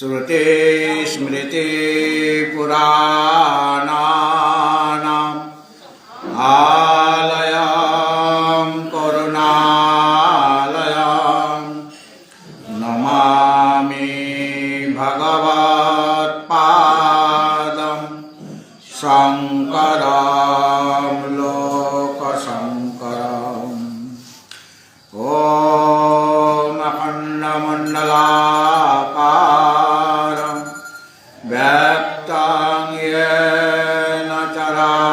श्रुतिस्मृतिपुराणानाम् आलयं करुणालयं नमामि भगवत्पादं शङ्करं लोकशङ्करम्। ॐ अखण्डमण्डलाकारं व्याप्तं येन चराचरं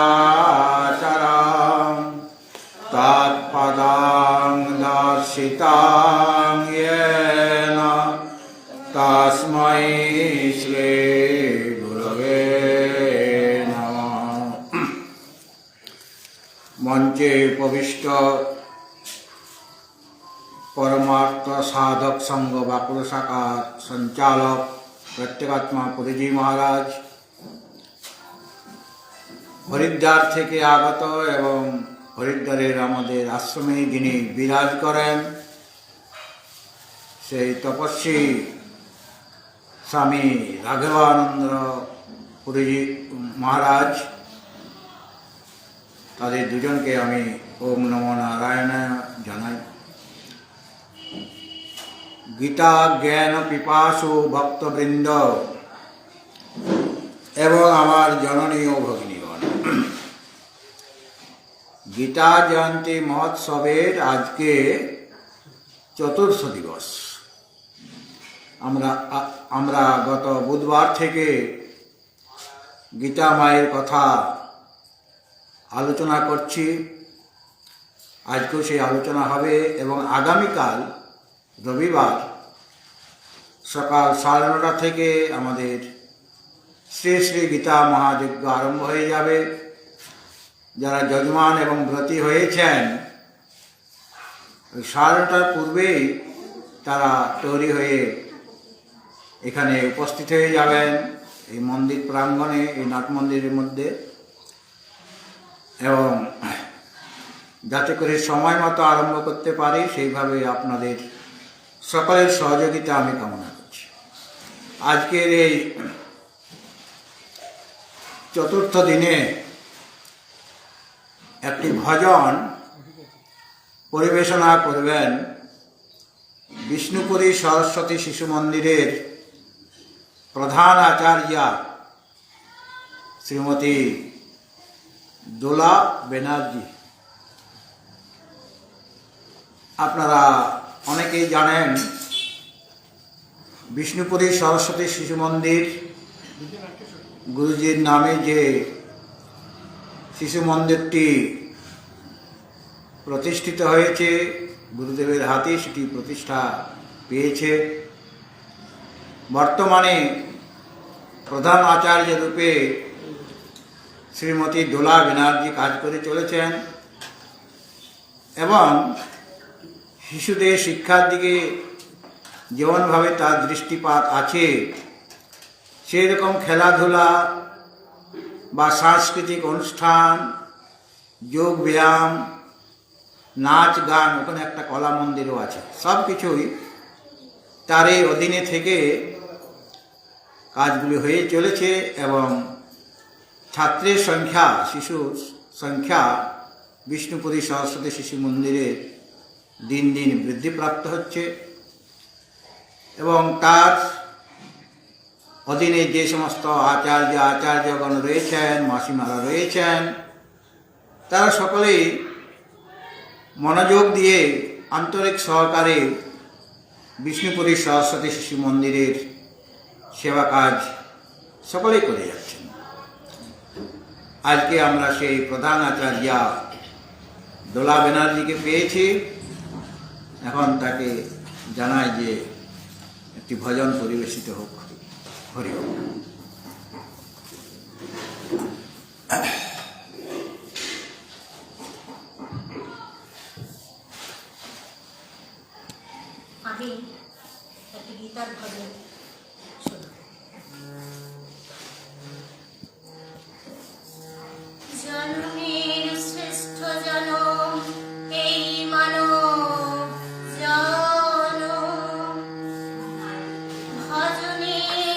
तत्पदं दर्शितं येन तस्मै श्रीगुरवे नमः। मंचे उपविष्ट परमार्थ साधक संघ बांकुड़ा शाखार संचालक प्रत्येगात्मा पुरीजी महाराज, हरिद्वार থেকে আগত এবং হরিদ্বারের আমাদের আশ্রমে যিনি বিরাজ করেন সেই তপস্বী স্বামী রাঘবানন্দ পুরীজি মহারাজ, তাদের দুজনকে আমি ওম নমো নারায়ণ জানাই। गीता ज्ञान पिपासु भक्तवृंद एवं आमार जननी ओ भगिनीगण, गीता जयंती महोत्सवेर आज के चतुर्थ दिवस। आमरा गत बुधवार थेके गीता मायेर कथा आलोचना करछि। आजकेও সেই आलोचना हबे एवं आगामीकाल रविवार सकाल 9:30 থেকে আমাদের শ্রী শ্রী গীতা মহাযজ্ঞ আরম্ভ হয়ে যাবে। যারা যজমান এবং ব্রতী হয়েছেন ওই 9:30টার পূর্বেই তারা তৈরি হয়ে এখানে উপস্থিত হয়ে যাবেন এই মন্দির প্রাঙ্গণে, এই নাট মন্দিরের মধ্যে, এবং যাতে করে সময় মতো আরম্ভ করতে পারি সেইভাবে আপনাদের সকলের সহযোগিতা আমি কামনা করছি। আজকের এই চতুর্থ দিনে একটি ভজন পরিবেশনা করবেন বিষ্ণুপুরী সরস্বতী শিশু মন্দিরের প্রধান আচার্যা শ্রীমতী দোলা ব্যানার্জি। আপনারা অনেকেই জানেন বিষ্ণুপুরী সরস্বতী শিশু মন্দির গুরুজির নামে যে শিশু মন্দিরটি প্রতিষ্ঠিত হয়েছে, গুরুদেবের হাতে সেটি প্রতিষ্ঠা পেয়েছে। বর্তমানে প্রধান আচার্য রূপে শ্রীমতী দোলা ব্যানার্জি কাজ করে চলেছেন এবং শিশুদের শিক্ষার দিকে যেমনভাবে তার দৃষ্টিপাত আছে সেই রকম খেলাধুলা বা সাংস্কৃতিক অনুষ্ঠান, যোগ ব্যায়াম, নাচ গান, ওখানে একটা কলা মন্দিরও আছে, সব কিছুই তার এই অধীনে থেকে কাজগুলি হয়ে চলেছে এবং ছাত্রের সংখ্যা, শিশুর সংখ্যা বিষ্ণুপুরী সরস্বতী শিশু মন্দিরে দিন দিন বৃদ্ধিপ্রাপ্ত হচ্ছে এবং তার অধীনে যে সমস্ত আচার্যগণ রয়েছেন, মাসিমারা রয়েছেন, তারা সকলেই মনোযোগ দিয়ে আন্তরিক সহকারে বিষ্ণুপুরী সরস্বতী শিশু মন্দিরের সেবা কাজ সকলেই করে যাচ্ছেন। আজকে আমরা সেই প্রধান আচার্যা দোলা ব্যানার্জিকে পেয়েছি। এখন তাকে জানাই যে একটি ভজন পরিবেশিত হোক। হরি ওম। আমি একটি গীতার ভজন শুনব। জন্মের শ্রেষ্ঠ জনম এই মানব জনম, ভজনের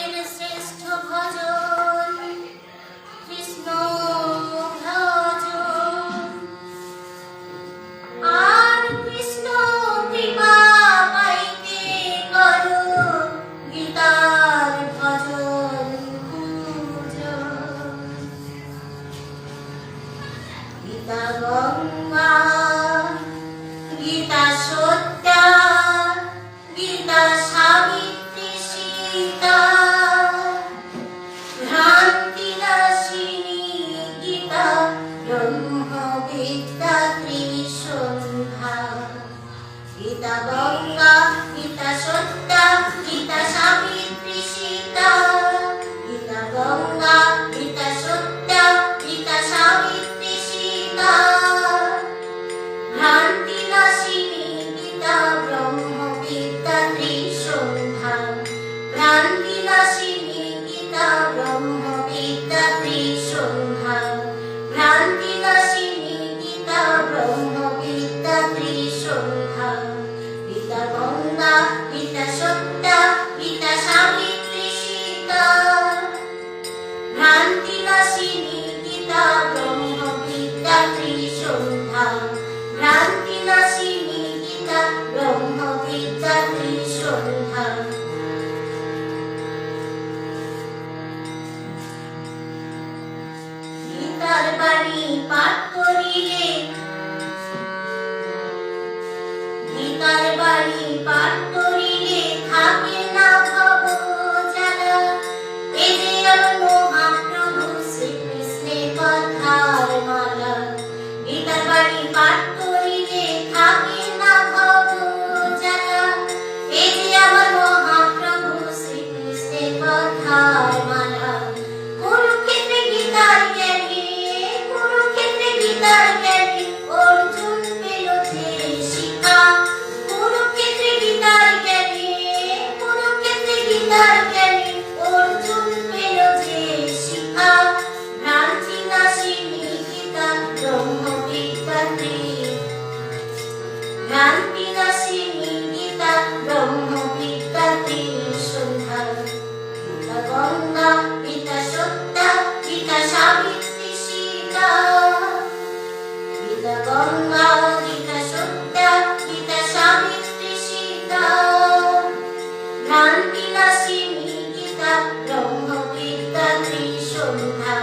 গীতার জ্ঞানে অর্জুন পেল যে শিক্ষা, ভ্রান্তি নাশিনী গীতা ব্রহ্মবিদ্যাতে, ভ্রান্তি নাশিনী গীতা ব্রহ্মবিদ্যাতে সন্ধ্যা। গীতা গঙ্গা, গীতা সত্যা, গীতা সাবিত্রী সীতা, গীতা গঙ্গা, গীতা সত্যা, গীতা সাবিত্রী সীতা, ভ্রান্তি নাশিনী গীতা ব্রহ্মবিদ্যাতে সন্ধ্যা,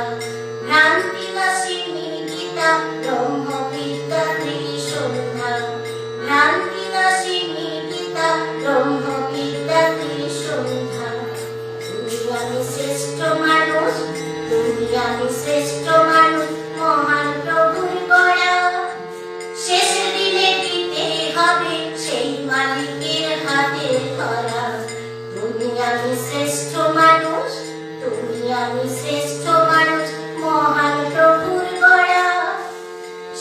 ভ্রান্তি নাশিনী গীতা ব্রহ্মবিদ্যাতে সন্ধ্যা, ভ্রান্তি নাশিনী গীতা ব্রহ্মবিদ্যাতে সন্ধ্যা। তুমি আমি শ্রেষ্ঠ মানুষ, তুমি আমি শ্রেষ্ঠ মানুষ, মহান প্রভুর গড়া, শেষ দিনে দিতে হবে সেই মালিকের হাতে ধরা। তুমি আমি শ্রেষ্ঠ মানুষ, তুমি আমি শ্রেষ্ঠ মানুষ, মহান প্রভুর গড়া,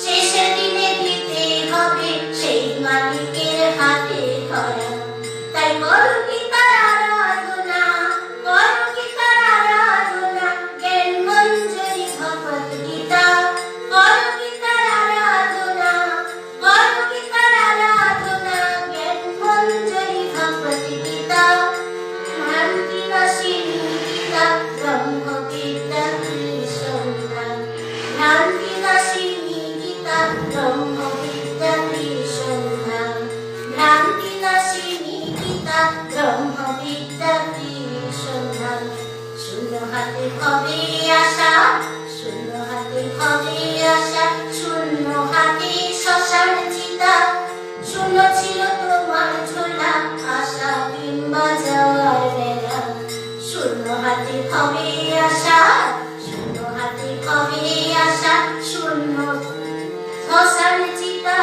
শেষ দিনে দিতে হবে সেই মালিকের হাতে ধরা। তাই করো গীতার আরাধনা, করো গীতার আরাধনা, জ্ঞান মঞ্জরি ভগবত গীতা, করো গীতার আরাধনা, করো গীতার আরাধনা, জ্ঞান মঞ্জরি ভগবত গীতা, ভ্রান্তি নাশিনী গীতা ব্রহ্মবিদ্যাতে সন্ধ্যা, ভ্রান্তি নাশিনী গীতা ব্রহ্মবিদ্যাতে সন্ধ্যা, ভ্রান্তি নাশিনী গীতা ব্রহ্মবিদ্যাতে সন্ধ্যা। শূন্য হাতে হবে আশা, শূন্য হাতে হবে আশা, শূন্য হাতে শ্মশান চিতা, শূন্য ছিল তোমার ঝোলা, আশা কিংবা যাওয়ার বেলা। শূন্য হাতে হবে আশা, শূন্য হাতে হবে আশা, শূন্য শ্মশান চিতা,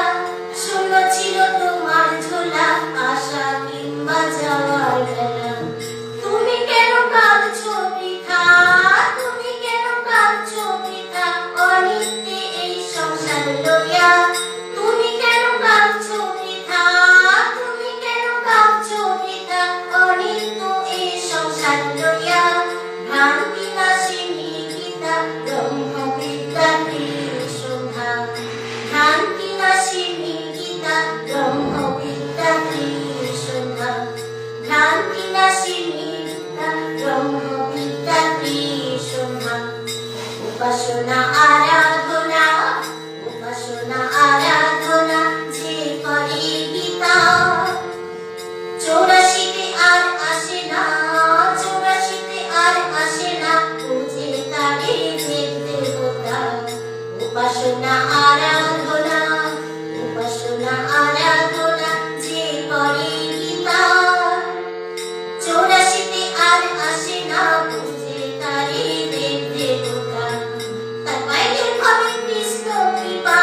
শূন্য ছিল তোমার ঝোলা, আশা কিংবা যাওয়ার বেলা। তুমি কেন কাঁদছো বৃথা, তুমি কেন কাঁদছো বৃথা, অনিত্যে এই সংসার লইয়া, তুমি কেন কাঁদছো বৃথা, তুমি কেন কাঁদছো বৃথা, অনিত্য এই সংসার লইয়া, ভ্রান্তি নাশিনী গীতা ব্রহ্মবিদ্যাতে সন্ধ্যা, ভ্রান্তি নাশিনী গীতা ব্রহ্মবিদ্যাতে সন্ধ্যা, ভ্রান্তি নাশিনী গীতা ব্রহ্মবিদ্যাতে সন্ধ্যা। উপাসনা আরাধনা, উপাসনা আরাধনা যে করে গীতা, 84তে আর আসে না, 84তে আর আসে না, বুঝে তারে দেব দেবতা। উপাসনা আরাধনা, উপাসনা আরাধনা যে করে গীতা, 84তে আর আসে না, বুঝে তারে দেব দেবতা। তার পাইলে হবে কৃষ্ণ কৃপা,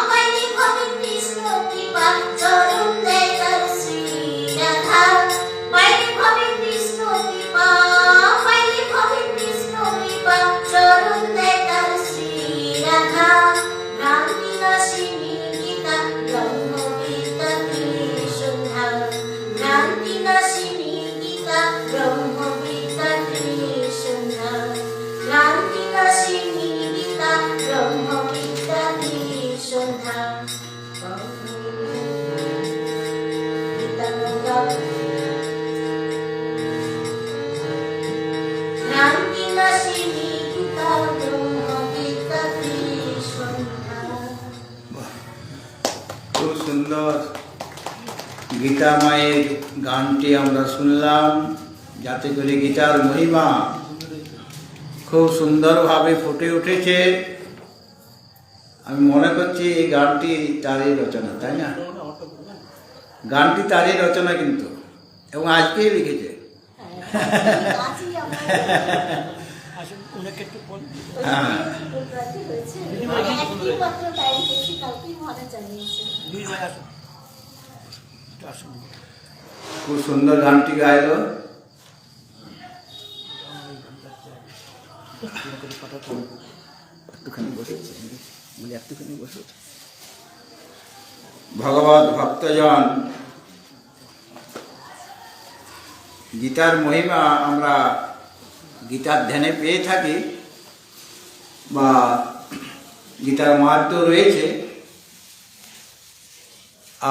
পাইলে হবে কৃষ্ণ কৃপা, চরণ দেয় তার শ্রী রাধা, পাইলে হবে কৃষ্ণ কৃপা, পাইলে হবে কৃষ্ণ কৃপা, চরণ দেয় তার শ্রী রাধা। ভ্রান্তি নাশিনী গীতা ব্রহ্মবিদ্যাতে সন্ধ্যা, ভ্রান্তি নাশিনী গীতা ব্রহ্মবিদ্যাতে সন্ধ্যা, ভ্রান্তি নাশিনী গীতা ব্রহ্মবিদ্যাতে সন্ধ্যা। গীতা গঙ্গা, ভ্রান্তি নাশিনী গীতা ব্রহ্মবিদ্যাতে সন্ধ্যা। খুব সুন্দর গীতা মায়ের গানটি আমরা শুনলাম, যাতে করে গীতার মহিমা খুব সুন্দরভাবে ফুটে উঠেছে। আমি মনে করছি এই গানটি তারই রচনা, তাই না? গানটি তারই রচনা কিন্তু, এবং আজকেই লিখেছে। হ্যাঁ, খুব সুন্দর গানটি গাইলো। ভগবত ভক্তজন গীতার মহিমা আমরা গীতার ধ্যানে পেয়ে থাকি বা গীতার মাহাত্ম্য রয়েছে।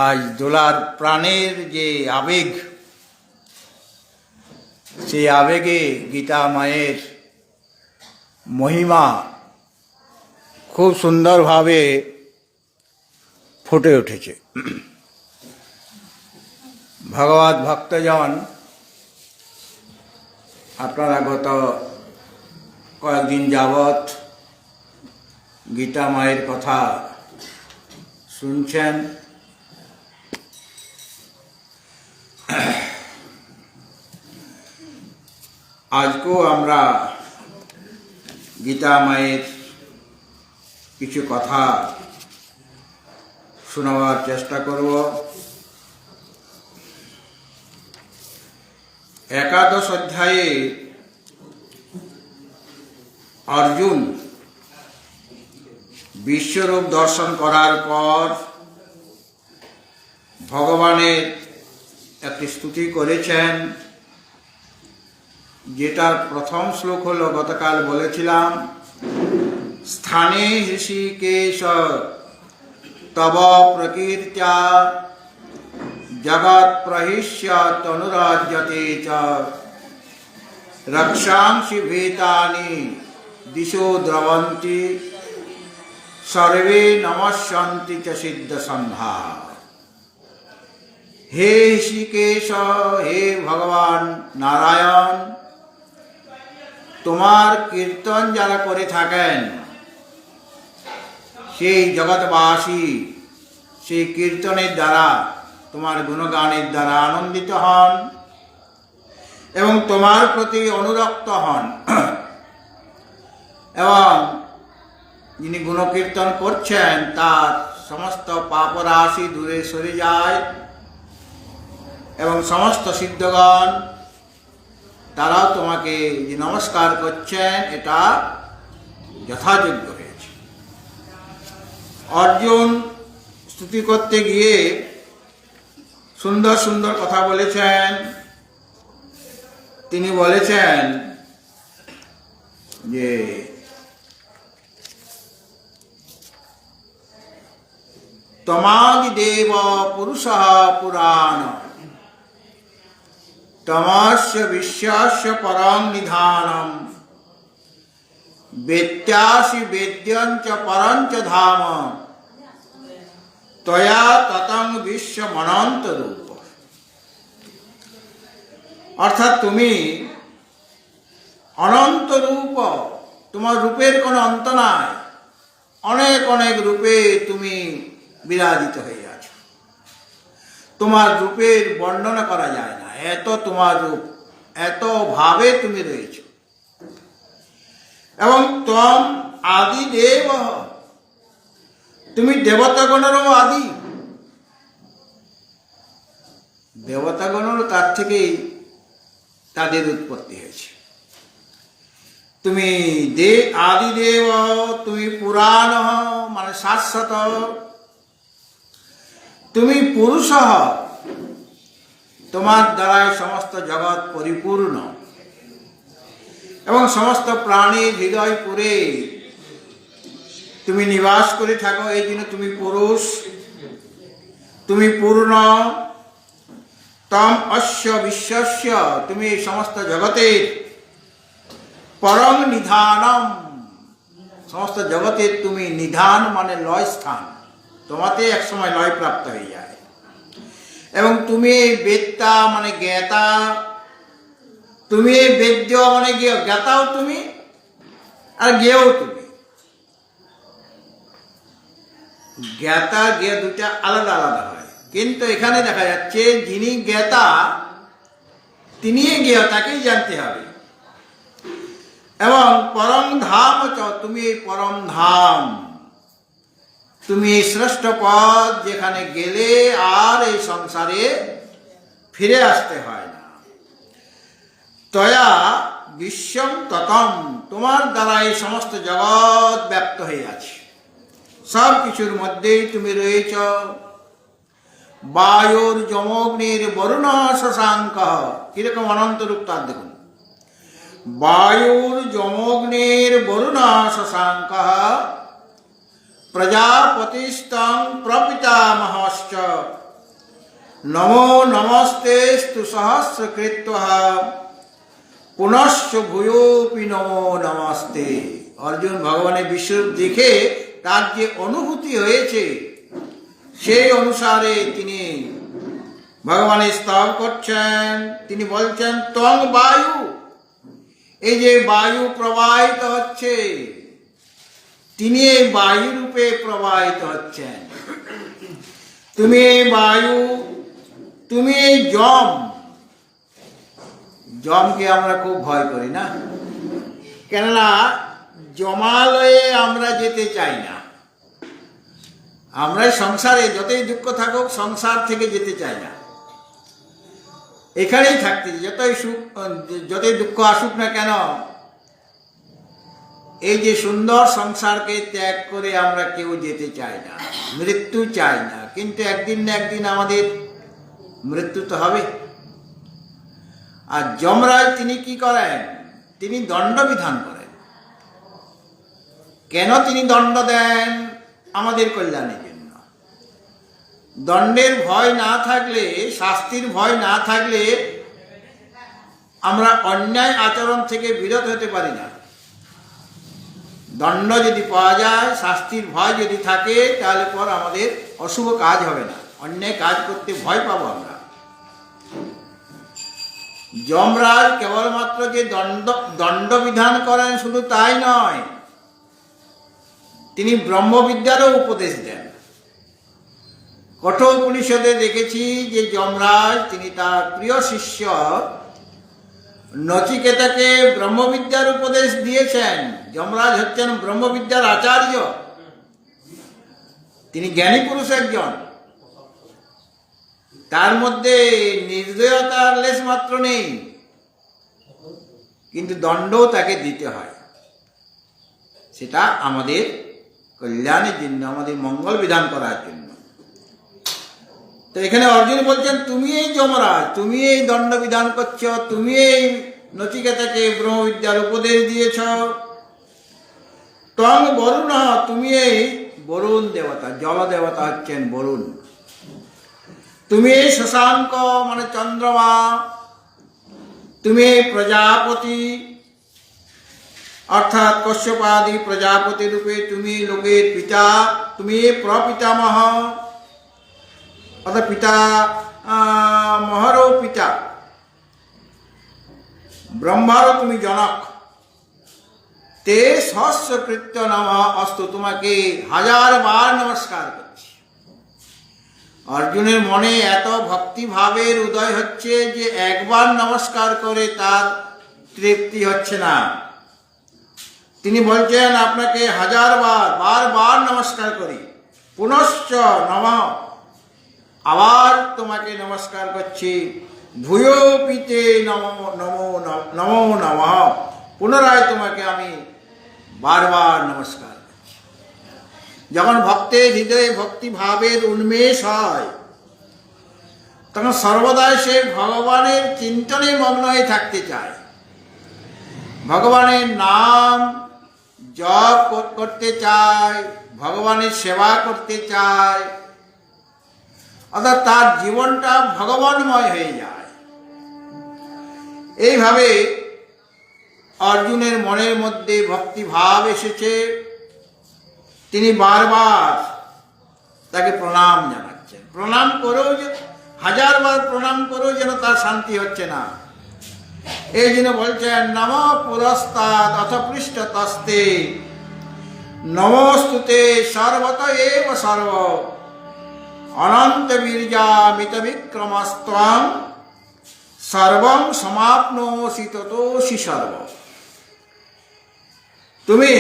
আজ দোলার প্রাণের যে আবেগ, সেই আবেগে গীতা মায়ের মহিমা খুব সুন্দরভাবে ফুটে উঠেছে। ভগবত ভক্তজন আপনারা গত কয়েকদিন যাবৎ গীতা মায়ের কথা শুনছেন। আজকেও আমরা গীতা মায়ের কিছু কথা শোনাবার চেষ্টা করব। একাদশ অধ্যায়ে অর্জুন বিশ্বরূপ দর্শন করার পর ভগবানের একটি স্তুতি করেছেন, যেটার প্রথম শ্লোক হলো গতকাল বলেছিলাম, স্থানে হৃষিকেশ তব প্রকীর্ত্যা জগৎ প্রহিষ্য তনুরাজ্যতে চ রক্ষাংসি ভীতানি দিশো দ্রবন্তি সর্বে নমস্যন্তি চ সিদ্ধ সন্ধ্যা। হে হৃষিকেশ, হে ভগবান নারায়ণ, তোমার কীর্তন যারা করে থাকেন সেই জগৎবাসী সেই কীর্তনের দ্বারা, তোমার গুণগানের দ্বারা আনন্দিত হন এবং তোমার প্রতি অনুরক্ত হন, এবং যিনি গুণকীর্তন করছেন তার সমস্ত পাপরাশি দূরে সরে যায় এবং সমস্ত সিদ্ধগণ তারাও তোমাকে যে নমস্কার করছেন এটা যথাযোগ্য হয়েছে। অর্জুন স্তুতি করতে গিয়ে সুন্দর সুন্দর কথা বলেছেন। তিনি বলেছেন যে তমাদিদেব পুরুষঃ পুরাণ তমস্য বিশ্বস্য পরং নিধানম বেত্যাসি বেদ্যঞ্চ পরঞ্চ ধাম তয়া ততং বিশ্বমনন্ত রূপ। অর্থাৎ তুমি অনন্ত রূপ, তোমার রূপের কোনো অন্ত নাই, অনেক অনেক রূপে তুমি বিরাজিত হয়ে আছো, তোমার রূপের বর্ণনা করা যায় না, এত তোমার রূপ, এত ভাবে তুমি রয়েছ। এবং তম আদি দেব, তুমি দেবতাগণেরও আদি, দেবতাগণেরও তার থেকেই তাদের উৎপত্তি হয়েছে। তুমি আদি দেব, তুমি পুরাণ মানে শাশ্বত, তুমি পুরুষ, তোমার দ্বারাই সমস্ত জগৎ পরিপূর্ণ এবং সমস্ত প্রাণীর হৃদয় পুরে তুমি নিবাস করে থাকো, এই জন্য তুমি পুরুষ, তুমি পূর্ণ। তম অস্য বিশ্বস্য, তুমি এই সমস্ত জগতের পরম নিধানম, সমস্ত জগতের তুমি নিধান মানে লয় স্থান, তোমাতে একসময় লয় প্রাপ্ত হয়ে যায়। এবং তুমি এই বেত্তা মানে জ্ঞাতা, তুমি এই বেদ্য মানে জ্ঞাতাও তুমি আর জ্ঞেয়ও তুমি। জ্ঞাতা জ্ঞেয় দুটা আলাদা আলাদা হয়, কিন্তু এখানে দেখা যাচ্ছে যিনি জ্ঞাতা তিনি জ্ঞেয়, তাকেই জানতে হবে। এবং পরম ধাম, তুমি এই পরম ধাম, তুমি এই শ্রেষ্ঠ পদ, যেখানে গেলে আর এই সংসারে ফিরে আসতে হয় না। তয়া বিশ্বম ততম, তোমার দ্বারা এই সমস্ত জগৎ ব্যাপ্ত হয়ে আছে, সব কিছুর মধ্যেই তুমি রয়েছ। বায়ুর যমগ্নির বরুণ শশাঙ্ক। কিরকম অনন্ত রূপ তার দেখুন। বায়ুর যমগ্নির বরুণ শশাঙ্ক প্রজাপতিস্তং প্রপিতামহশ্চ নমো নমস্তেস্তু সহস্রকৃত্বঃ পুনশ্চ ভূয়োপি নমো নমস্তে। অর্জুন ভগবানের বিশ্বরূপ দেখে তার যে অনুভূতি হয়েছে সেই অনুসারে তিনি ভগবানের স্তব করছেন। তিনি বলছেন ত্বং বায়ু, এই যে বায়ু প্রবাহিত হচ্ছে তিনি এই বায়ু রূপে প্রবাহিত হচ্ছেন। তুমি এই বায়ু, তুমি এই যমকে আমরা খুব ভয় করি না, কেননা জমালয়ে আমরা যেতে চাই না। আমরা সংসারে যতই দুঃখ থাকুক সংসার থেকে যেতে চাই না, এখানেই থাকতে চাই। যতই দুঃখ আসুক না কেন, এই যে সুন্দর সংসারকে ত্যাগ করে আমরা কেউ যেতে চাই না, মৃত্যু চাই না। কিন্তু একদিন না একদিন আমাদের মৃত্যু তো হবে। আর যমরাজ তিনি কি করেন? তিনি দণ্ড বিধান করেন। কেন তিনি দণ্ড দেন? আমাদের কল্যাণের জন্য। দণ্ডের ভয় না থাকলে, শাস্তির ভয় না থাকলে আমরা অন্যায় আচরণ থেকে বিরত হতে পারি না। দণ্ড যদি পাওয়া যায়, শাস্তির ভয় যদি থাকে, তাহলে পর আমাদের অশুভ কাজ হবে না, অন্যায় কাজ করতে ভয় পাবো আমরা। যমরাজ কেবলমাত্র যে দণ্ড বিধান করেন শুধু তাই নয়, তিনি ব্রহ্মবিদ্যারও উপদেশ দেন। কঠোর উপনিষদে দেখেছি যে যমরাজ তিনি তার প্রিয় শিষ্য নচিকেতাকে ব্রহ্মবিদ্যার উপদেশ দিয়েছেন। যমরাজ হচ্ছেন ব্রহ্মবিদ্যার আচার্য, তিনি জ্ঞানী পুরুষ একজন। তার মধ্যে নির্দয়তার লেশ মাত্র নেই, কিন্তু দণ্ডও তাকে দিতে হয়। সেটা আমাদের কল্যাণের জন্য, আমাদের মঙ্গল বিধান করার জন্য। তো এখানে অর্জুন বলছেন তুমি এই যমরাজ, তুমি এই দণ্ড বিধান করছ, তুমি এই নচিকেতাকে ব্রহ্মবিদ্যার উপদেশ দিয়েছ। ত্বং বরুণ, তুমি এই বরুণ দেবতা, জল দেবতা হচ্ছেন বরুণ। তুমি এই শশাঙ্ক মানে চন্দ্রমা, তুমি এই প্রজাপতি অর্থাৎ কশ্যপাদি প্রজাপতি রূপে তুমি লোকের পিতা, তুমি প্রপিতামহ অর্থাৎ পিতা মহারও পিতা, ব্রহ্মারও তুমি জনক। তে সহস্রকৃত্য নমঃ অস্তু, তোমাকে 1000 বার নমস্কার করছি। অর্জুনের মনে এত ভক্তিভাবের উদয় হচ্ছে যে একবার নমস্কার করে তার তৃপ্তি হচ্ছে না। তিনি বলছেন আপনাকে 1000 বার নমস্কার করি। পুনশ্চ নমঃ, আবার তোমাকে নমস্কার করছি। ভূয়োপিতে নমো নমো নমো নমঃ, পুনরায় তোমাকে আমি বারবার নমস্কার করছি। যখন ভক্তের হৃদয়ে ভক্তিভাবের উন্মেষ হয়, তখন সর্বদাই সে ভগবানের চিন্তনে মগ্ন হয়ে থাকতে চায়, ভগবানের নাম জপ করতে চায়, ভগবানের সেবা করতে চায়, অর্থাৎ তার জীবনটা ভগবানময় হয়ে যায়। এইভাবে অর্জুনের মনের মধ্যে ভক্তিভাব এসেছে। তিনি বারবার তাকে প্রণাম জানাচ্ছেন। প্রণাম করেও 1000 বার প্রণাম করেও যেন তার শান্তি হচ্ছে না। এই জন্য বলছেন নম পুরস্তাদ অথ পৃষ্ঠতস্তে নমস্তুতে সর্বত এব সর্ব অনন্ত বীর্যামিত বিক্রমস্ত্বং সর্বং সমাপ্নোসি ততোসি সর্ব। তুমি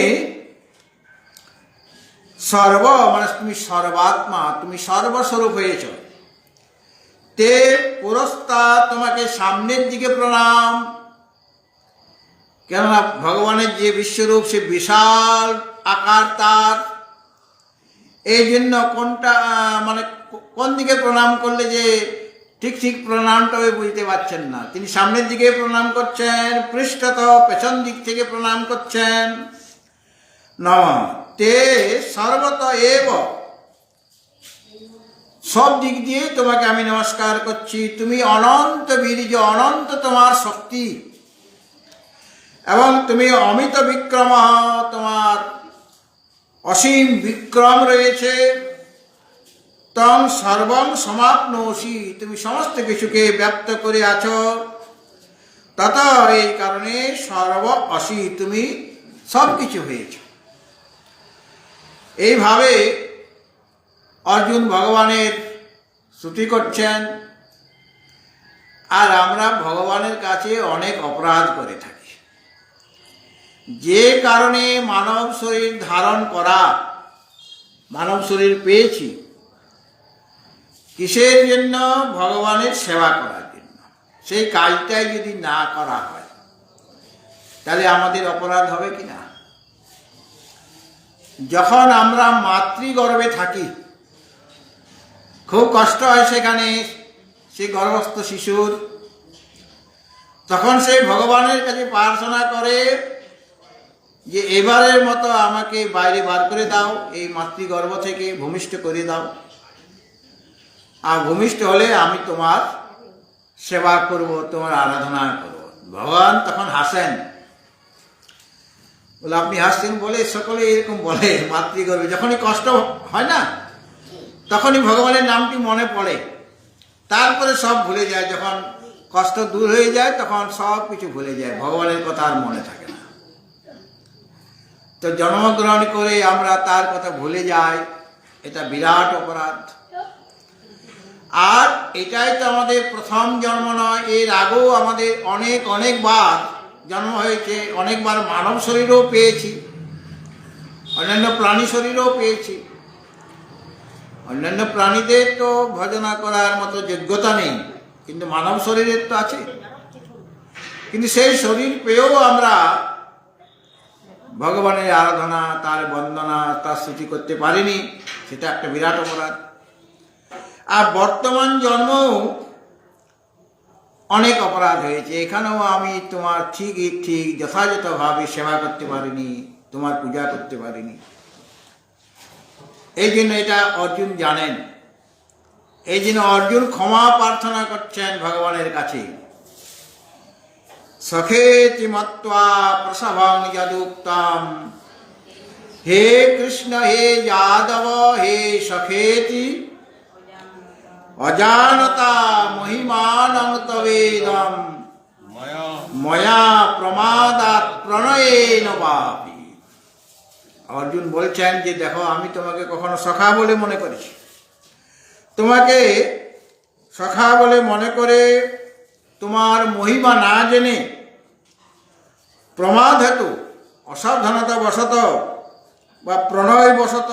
সর্ব মানে তুমি সর্বাত্মা, তুমি সর্বস্বরূপ হয়েছ। তে পুরস্তাদ, তোমাকে সামনের দিকে প্রণাম। কেননা ভগবানের যে বিশ্বরূপ সে বিশাল আকার তার, এই জন্য কোনটা মানে কোন দিকে প্রণাম করলে যে ঠিক ঠিক প্রণামটাও বুঝতে পারছেন না। তিনি সামনের দিকে প্রণাম করছেন, পৃষ্ঠত পেছন দিক থেকে প্রণাম করছেন। নমঃ তে সর্বত এব, সব দিক দিয়ে তোমাকে আমি নমস্কার করছি। তুমি অনন্ত বীর্য, অনন্ত তোমার শক্তি, এবং তুমি অমিত বিক্রম, তোমার অসীম বিক্রম রয়েছে। তং সর্বং সমাপ্নোষি, তুমি সমস্ত কিছুকে ব্যক্ত করে আছো। তত এই কারণে সর্ব অসি, তুমি সব কিছু হয়েছ। এইভাবে অর্জুন ভগবানের স্তুতি করছেন। আর আমরা ভগবানের কাছে অনেক অপরাধ করে থাকি, যে কারণে মানব শরীর ধারণ করা, মানব শরীর পেয়েছি কিসের জন্য? ভগবানের সেবা করার জন্য। সেই কাজটাই যদি না করা হয় তাহলে আমাদের অপরাধ হবে কি না? যখন আমরা মাতৃগর্ভে থাকি, খুব কষ্ট হয় সেখানে সেই গর্ভস্থ শিশুর, তখন সেই ভগবানের কাছে প্রার্থনা করে যে এবারের মতো আমাকে বাইরে বার করে দাও, এই মাতৃগর্ভ থেকে ভূমিষ্ঠ করে দাও, আর ভূমিষ্ঠ হলে আমি তোমার সেবা করব, তোমার আরাধনা করব। ভগবান তখন হাসেন। বলে আপনি হাসছেন বলে সকলে এরকম বলে, মাতৃগর্ভে যখনই কষ্ট হয় না তখনই ভগবানের নামটি মনে পড়ে, তারপরে সব ভুলে যায়। যখন কষ্ট দূর হয়ে যায় তখন সব কিছু ভুলে যায়, ভগবানের কথা আর মনে থাকে না। তো জন্মগ্রহণ করে আমরা তার কথা ভুলে যাই, এটা বিরাট অপরাধ। আর এটাই তো আমাদের প্রথম জন্ম নয়, এর আগেও আমাদের অনেকবার জন্ম হয়েছে, অনেকবার মানব শরীরও পেয়েছি, অন্যান্য প্রাণী শরীরও পেয়েছি। অন্যান্য প্রাণীদের তো ভজনা করার মতো যোগ্যতা নেই, কিন্তু মানব শরীরের তো আছে। কিন্তু সেই শরীর পেয়েও আমরা ভগবানের আরাধনা, তার বন্দনা, তার স্তুতি করতে পারিনি, সেটা একটা বিরাট অপরাধ। আর বর্তমান জন্মও অনেক অপরাধ হয়েছে, এখানেও আমি তোমার ঠিক যথাযথভাবে সেবা করতে পারিনি, তোমার পূজা করতে পারিনি। এই জন্য এটা অর্জুন জানেন, এই জন্য অর্জুন ক্ষমা প্রার্থনা করছেন ভগবানের কাছে। সখেতি মত্বা প্রসভং যদুক্তম, হে কৃষ্ণ হে যাদব হে সখেতি অজানতা মহিমানং তবেদম ময়া প্রমাদাৎ প্রণয়েন বাপি। অর্জুন বলছেন যে দেখো, আমি তোমাকে কখনো সখা বলে মনে করেছি, তোমাকে সখা বলে মনে করে তোমার মহিমা না জেনে প্রমাদ হেতু অসাবধানতা বশত বা প্রণয় বশত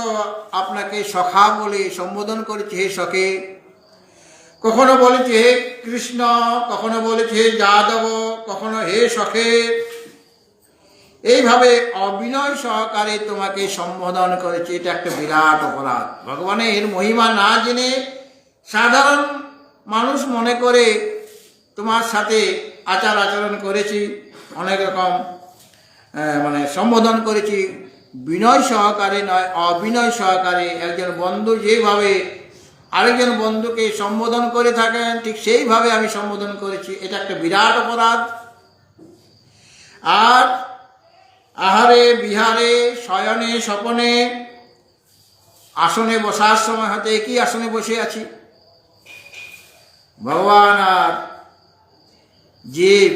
আপনাকে সখা বলে সম্বোধন করেছি, হে সখে। কখনো বলেছে হে কৃষ্ণ, কখনো বলেছে হে যাদব, কখনো হে সখে। এইভাবে অবিনয় সহকারে তোমাকে সম্বোধন করেছে, এটা একটা বিরাট অপরাধ। ভগবানের মহিমা না জেনে সাধারণ মানুষ মনে করে তোমার সাথে আচার আচরণ করেছি, অনেক রকম সম্বোধন করেছি, বিনয় সহকারে নয়, অবিনয় সহকারে। একজন বন্ধু যেভাবে আরেকজন বন্ধুকে সম্বোধন করে থাকেন, ঠিক সেইভাবে আমি সম্বোধন করেছি, এটা একটা বিরাট অপরাধ। আর আহারে বিহারে শয়নে স্বপনে আসনে বসার সময় হয়তো একই আসনে বসে আছি, ভগবান আর জীব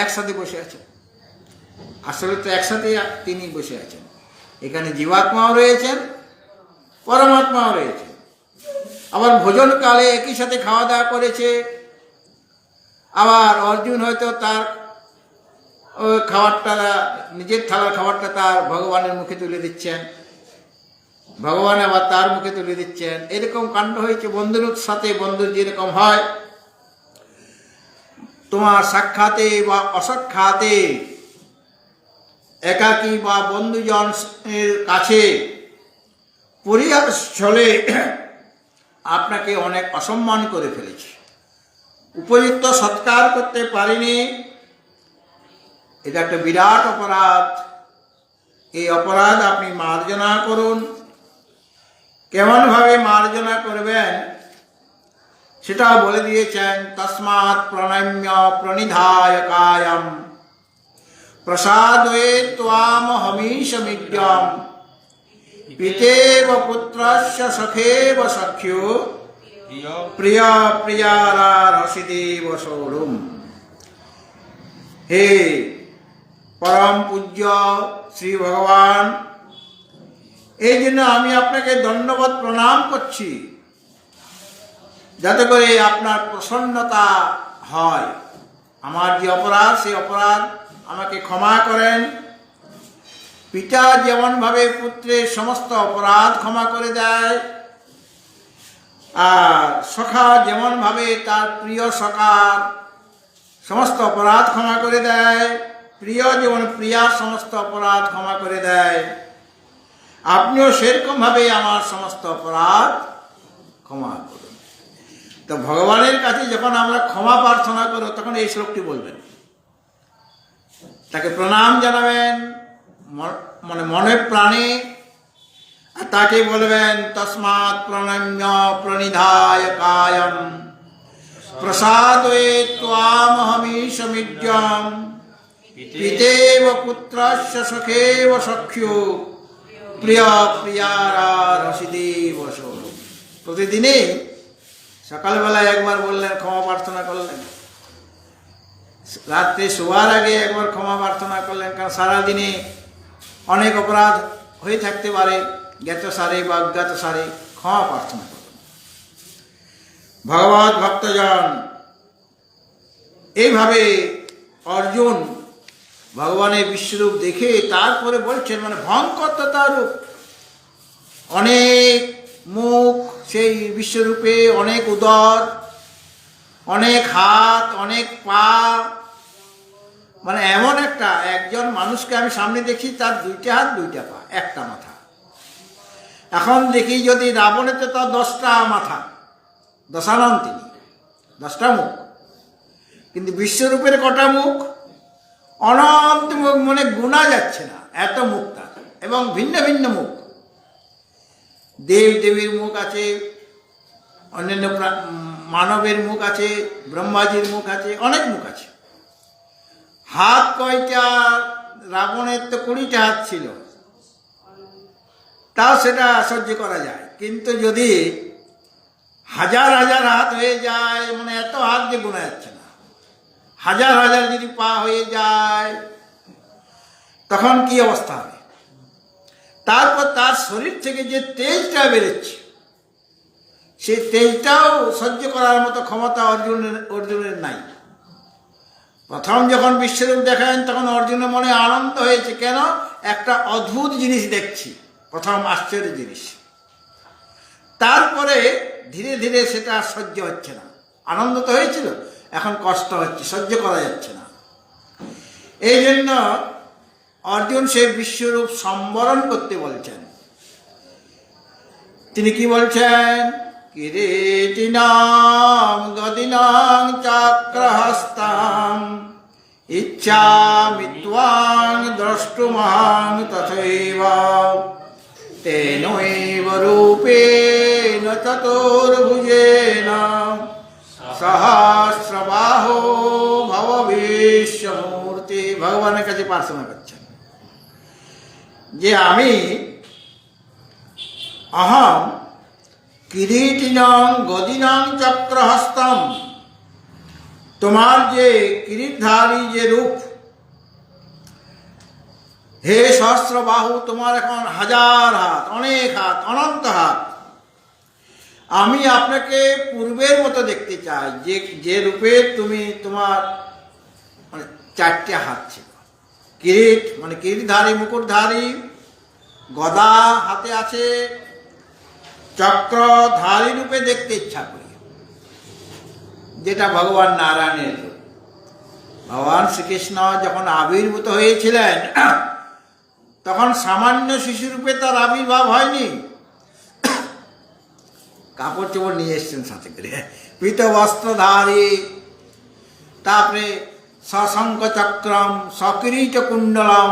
একসাথে বসে আছেন। আসলে তো একসাথে তিনি বসে আছেন, এখানে জীবাত্মাও রয়েছেন, পরমাত্মাও রয়েছেন। আবার ভোজনকালে একই সাথে খাওয়া দাওয়া করেছে। আবার অর্জুন হয়তো তার খাবারটা, নিজের থালার খাবারটা তার ভগবানের মুখে তুলে দিচ্ছেন, ভগবান আবার তার মুখে তুলে দিচ্ছেন। এরকম কাণ্ড হয়েছে বন্ধুর সাথে। বন্ধুর যেরকম হয়, তোমার সাক্ষাতে বা অসাক্ষাতে, একাকী বা বন্ধুজনের কাছে পরিহাস ছলে আপনাকে অনেক অসম্মান করে ফেলেছি, উপযুক্ত সৎকার করতে পারিনি। এটা একটা বিরাট অপরাধ। এই অপরাধ আপনি মার্জনা করুন। কেমনভাবে মার্জনা করবেন সেটাও বলে দিয়েছেন। তস্মাৎ প্রণম্য প্রণিধায় কায়ম প্রসাদয়ে ত্বাম হমিষমিদ্যম পিতেব পুত্রস্য সখেব সখ্যো প্রিয় প্রিয়ারা রসিদেব সৌরম। হে পরম পূজ্য শ্রী ভগবান, এই জন্য আমি আপনাকে ধন্যবাদ প্রণাম করছি, যাতে করে আপনার প্রসন্নতা হয়। আমার যে অপরাধ, সেই অপরাধ আমাকে ক্ষমা করেন। পিতা যেমনভাবে পুত্রের সমস্ত অপরাধ ক্ষমা করে দেয়, আর সখা যেমনভাবে তার প্রিয় সখার সমস্ত অপরাধ ক্ষমা করে দেয়, প্রিয় যেমন প্রিয়ার সমস্ত অপরাধ ক্ষমা করে দেয়, আপনিও সেরকমভাবে আমার সমস্ত অপরাধ ক্ষমা করুন। তো ভগবানের কাছে যখন আমরা ক্ষমা প্রার্থনা করব, তখন এই শ্লোকটি বলবেন, তাকে প্রণাম জানাবেন মানে মনে প্রাণে, আর তাকে বলবেন তস্মাৎ প্রণম্য প্রণিধায় কায়ম প্রসাদয়ে ত্বাম হমিষমিদ্যম পিতেব পুত্রস্য সখেব সখ্যো প্রিয় প্রিয়ারা রসিদেব সৌরভ। প্রতিদিনে সকালবেলায় একবার বললেন, ক্ষমা প্রার্থনা করলেন, রাত্রে শোয়ার আগে একবার ক্ষমা প্রার্থনা করলেন, কারণ সারাদিনে অনেক অপরাধ হয়ে থাকতে পারে, জ্ঞাত সারে বা অজ্ঞাত সারে। ক্ষমা প্রার্থনা করুন। ভগবত ভক্তজন, এইভাবে অর্জুন ভগবানের বিশ্বরূপ দেখে তারপরে বলছেন, মানে ভয়ঙ্কর তার রূপ, অনেক মুখ সেই বিশ্বরূপে, অনেক উদর, অনেক হাত, অনেক পা, মানে এমন একজন মানুষকে আমি সামনে দেখি, তার 2টা হাত 2টা পা, একটা মাথা। এখন দেখি যদি রাবণেতে তার 10টা মাথা, দশানন তিনি, 10টা মুখ, কিন্তু বিশ্বরূপের কটা মুখ? অনন্ত মুখ, মানে গুণা যাচ্ছে না, এত মুখ তার, এবং ভিন্ন ভিন্ন মুখ। দেব দেবীর মুখ আছে, অন্যান্য মানবের মুখ আছে, ব্রহ্মাজির মুখ আছে, অনেক মুখ আছে। হাত কয়টা? রাবণের তো 20টা হাত ছিল, তাও সেটা সহ্য করা যায়। কিন্তু যদি হাজার হাজার হাত হয়ে যায়, মানে এত হাত যে গোনা যাচ্ছে না, হাজার হাজার যদি পা হয়ে যায়, তখন কি অবস্থা হবে? তারপর তার শরীর থেকে যে তেজটা বেরোচ্ছে, সেই তেজটাও সহ্য করার মতো ক্ষমতা অর্জুনের নাই। প্রথম যখন বিশ্বরূপ দেখেন, তখন অর্জুনের মনে আনন্দ হয়েছে। কেন? একটা অদ্ভুত জিনিস দেখছি, প্রথম আশ্চর্য জিনিস। তারপরে ধীরে ধীরে সেটা সহ্য হচ্ছে না। আনন্দ তো হয়েছিল, এখন কষ্ট হচ্ছে, সহ্য করা যাচ্ছে না। এই জন্য অর্জুন সে বিশ্বরূপ সম্বরণ করতে বলছেন। তিনি কি বলছেন? কিরীটিনাং গদিনাং চক্রহস্তাং ইচ্ছামি ত্বাং দ্রষ্টুমাং তথৈব তেনৈব রূপেণ চতুর্ভুজেন সহস্রবাহো ভব বিশ্বমূর্তি। ভগবানের কাছে প্রার্থনা করছেন যে আমি অহম কিরীটিনং গদিনং চক্রহস্তম, তোমার যে কিরীটধারী যে রূপ, হে সহস্রবাহু, তোমার এখন হাজার হাত, অনেক হাত, অনন্ত হাত। আমি আপনাকে পূর্বের মতো দেখতে চাই, যে রূপে তোমার মানে 4টে হাত ছিল। কিরীট মানে কিরীটধারী, মুকুটধারী, গদা হাতে আছে, চক্রধারী রূপে দেখতে ইচ্ছা করি, যেটা ভগবান নারায়ণের রূপ। ভগবান শ্রীকৃষ্ণ যখন আবির্ভূত হয়েছিলেন, তখন সামান্য শিশুরূপে তার আবির্ভাব হয়নি, কাপড় চোপড় নিয়ে এসছেন সাথে করে, পীত বস্ত্রধারী, তারপরে সশঙ্ক চক্রম সকিরীট কুণ্ডলম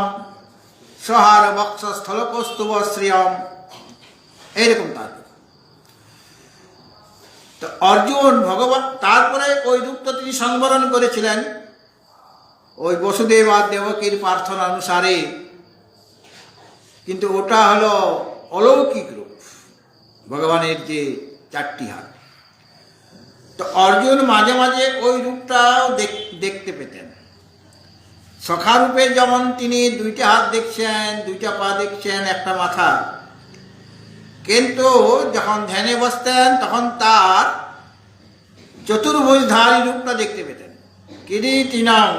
সহার বক্ষস্থল কৌস্তুভ শ্রিয়ম, এইরকম তার। তো অর্জুন ভগবান তারপরে ওই রূপটা তিনি সংবরণ করেছিলেন ওই বসুদেব আর দেবকীর প্রার্থনা অনুসারে, কিন্তু ওটা হলো অলৌকিক রূপ, ভগবানের যে 4টি হাত। তো অর্জুন মাঝে মাঝে ওই রূপটাও দেখতে পেতেন। সখারূপে যেমন তিনি 2টা হাত দেখছেন, 2টা পা দেখছেন, একটা মাথা, কিন্তু যখন ধ্যানে বসতেন তখন তার চতুর্ভুজধারী রূপটা দেখতে পেতেন। কিরীটিনাং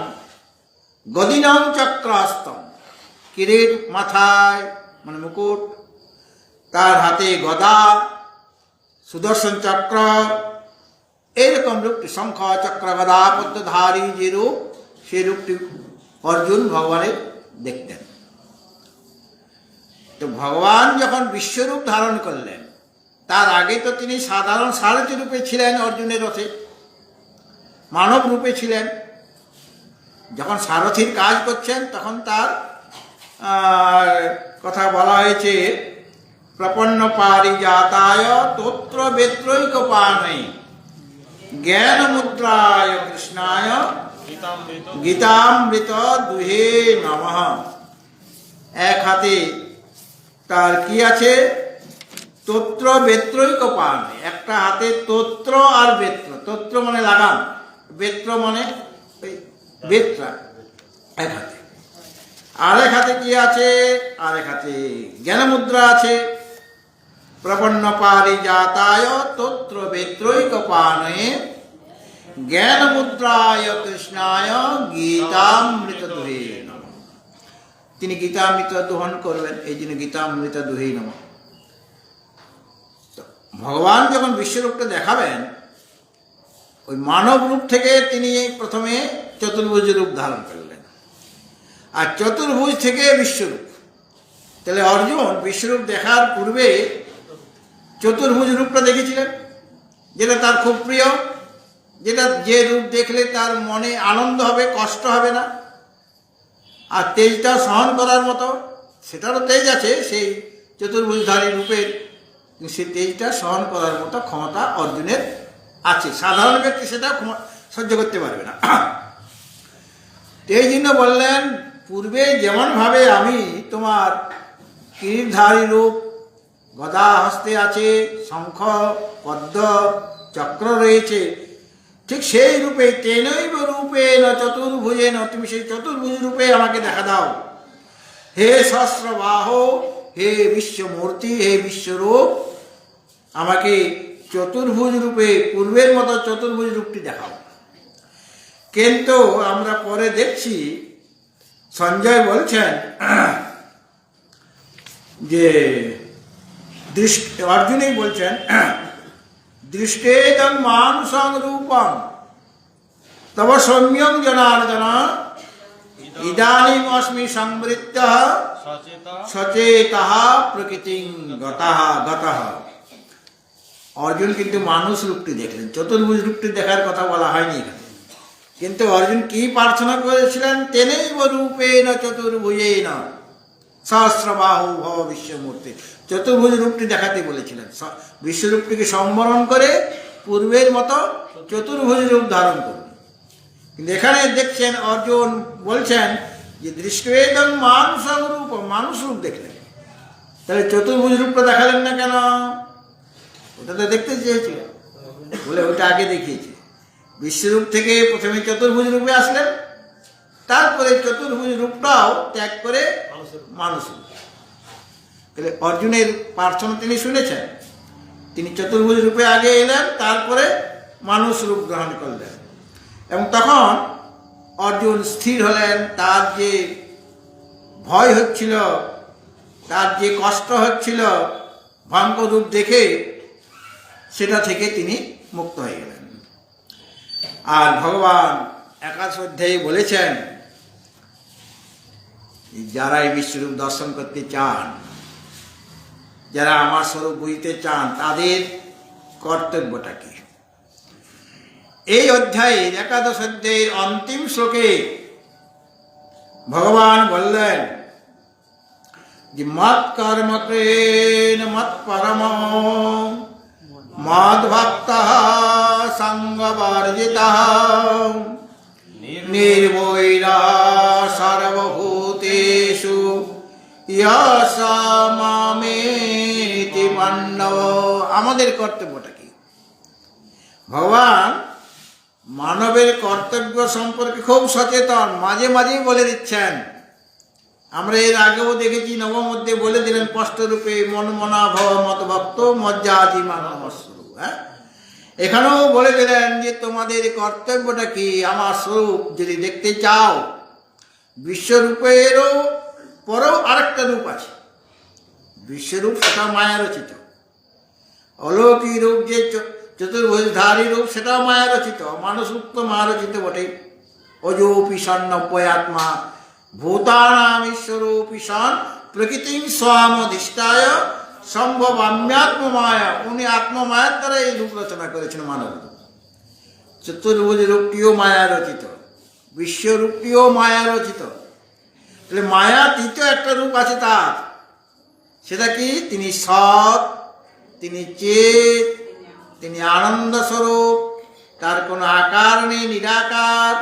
গদিনাং চক্রহস্তম, কিরীট মাথায় মানে মুকুট, তার হাতে গদা, সুদর্শন চক্র, এইরকম রূপটি শঙ্খ চক্র গদা পদ্মধারী যে রূপ, সেই রূপটি অর্জুন ভগবানের দেখতেন। তো ভগবান যখন বিশ্বরূপ ধারণ করলেন, তার আগে তো তিনি সাধারণ সারথি রূপে ছিলেন, অর্জুনের রথে মানব রূপে ছিলেন। যখন সারথির কাজ করছেন তখন তার কথা বলা হয়েছে, প্রপন্ন পারিজাতায় তত্র বেত্রৈকপাণৈ জ্ঞান মুদ্রায় কৃষ্ণায় গীতামৃত দুহে নমঃ। এক হাতে তার কি আছে? তত্র বেত্রৈকপাণৈ, একটা হাতে তত্র আর বেত্র, তত্র মানে লাগাম, বেত্র মানে বেত্রা, এক হাতে। আরেক হাতে কি আছে? আরেক হাতে জ্ঞান মুদ্রা আছে। প্রপন্ন পারিজাতায় তত্র বেত্রৈকপাণৈ জ্ঞান মুদ্রায় কৃষ্ণায় গীতামৃত দুহে নমঃ। তিনি গীতামৃত দোহন করবেন, এই জন্য গীতামৃত দুহে নমঃ। ভগবান যখন বিশ্বরূপটা দেখাবেন, ওই মানব রূপ থেকে তিনি প্রথমে চতুর্ভুজ রূপ ধারণ করলেন, আর চতুর্ভুজ থেকে বিশ্বরূপ। তাহলে অর্জুন বিশ্বরূপ দেখার পূর্বে চতুর্ভুজ রূপটা দেখেছিলেন, যেটা তার খুব প্রিয়, যেটা যে রূপ দেখলে তার মনে আনন্দ হবে, কষ্ট হবে না, আর তেজটা সহন করার মতো, সেটারও তেজ আছে সেই চতুর্ভুজধারী রূপের, সেই তেজটা সহন করার মতো ক্ষমতা অর্জুনের আছে। সাধারণ ব্যক্তি সেটা সহ্য করতে পারবে না। এই জন্য বললেন, পূর্বে যেমনভাবে আমি তোমার কিরীটধারী রূপ, গদা হস্তে আছে, শঙ্খ পদ্ম চক্র রয়েছে, ঠিক সেই রূপে তেনৈব রূপেণ চতুর্ভুজেন, তুমি সেই চতুর্ভুজ রূপে আমাকে দেখা দাও। হে সহস্রবাহ, হে বিশ্বমূর্তি, হে বিশ্বরূপ, আমাকে চতুর্ভুজ রূপে পূর্বের মতো চতুর্ভুজ রূপটি দেখাও। কিন্তু আমরা পরে দেখছি, সঞ্জয় বলছেন যে অর্জুনই বলছেন, দৃষ্টেদং মানসং রূপং তব সৌম্যং জনার্দন ইদানীম অস্মি সংবৃত্ত সচেতঃ প্রকৃতিং গতঃ। অর্জুন কিন্তু মানুষ রূপটি দেখলেন, চতুর্ভুজ রূপটি দেখার কথা বলা হয়নি এখানে। কিন্তু অর্জুন কি প্রার্থনা করেছিলেন? তেনৈব রূপেণ চতুর্ভুজেন সহস্রবাহু ভব বিশ্বমূর্তি, চতুর্ভুজ রূপটি দেখাতে বলেছিলেন। বিশ্বরূপটিকে সম্বরণ করে পূর্বের মতো চতুর্ভুজ রূপ ধারণ করুন। কিন্তু এখানে দেখছেন অর্জুন বলছেন যে দৃষ্টেদং মানসং রূপ, মানুষ রূপ দেখলেন, তাহলে চতুর্ভুজ রূপটা দেখালেন না কেন? ওটা তো দেখতে চেয়েছিলেন বলে ওটা আগে দেখিয়েছে। বিশ্বরূপ থেকে প্রথমে চতুর্ভুজ রূপে আসলেন, তারপরে চতুর্ভুজ রূপটাও ত্যাগ করে মানুষ রূপ। তাহলে অর্জুনের প্রার্থনা তিনি শুনেছেন, তিনি চতুর্ভুজ রূপে আগে এলেন, তারপরে মানুষ রূপ গ্রহণ করলেন। এবং তখন অর্জুন স্থির হলেন, তার যে ভয় হচ্ছিল, তার যে কষ্ট হচ্ছিল ভয়ঙ্কর রূপ দেখে, সেটা থেকে তিনি মুক্ত হয়ে গেলেন। আর ভগবান একাদশ অধ্যায়ে বলেছেন, যারা এই বিশ্বরূপ দর্শন করতে চান, যারা আমার স্বরূপ বুঝতে চান, তাদের কর্তব্যটা কি। এই অধ্যায়ের একাদশ অধ্যায়ের অন্তিম শ্লোকে ভগবান বললেন যে মৎ কর্ম কৃণ মৎ পরম মদ ভক্ত সঙ্গবর্জিত নির্বৈরা সর্বভূতেষু ইয়স মামেতি পাণ্ডব। আমাদের কর্তব্যটা কি? ভগবান মানবের কর্তব্য সম্পর্কে খুব সচেতন, মাঝে মাঝেই বলে দিচ্ছেন। আমরা এর আগেও দেখেছি, নবম অধ্যায়ে বলে দিলেন স্পষ্টরূপে মনমনা ভব মত ভক্ত মজ্জাজি মানবস্বরূপ। এখানেও বলে দিলেন যে তোমাদের কর্তব্যটা কি। আমার স্বরূপ যদি দেখতে চাও, বিশ্বরূপেরও পরেও আরেকটা রূপ আছে। বিশ্বরূপ সেটা মায়া রচিত, অলৌকিক রূপ যে চতুর্ভুজধারী রূপ সেটাও মায়া রচিত, মানুষ রূপ তো মায়া রচিত বটেই। অযোপি সন্নব্যয়াত্মা ভূতানাম ঈশ্বরূপী সন প্রকৃতি স্বামধিষ্ঠায় সম্ভবাম্যাত্মমায়া। উনি আত্মমায়ার দ্বারা এই রূপ রচনা করেছেন মানব। চতুর্ভুজ রূপটিও মায়া রচিত, বিশ্বরূপটিও মায়া রচিত। তাহলে মায়া তৃতীয় একটা রূপ আছে তার, সেটা কি? তিনি সৎ, তিনি চেত, তিনি আনন্দ স্বরূপ, তার কোনো আকার নেই, নিরাকার,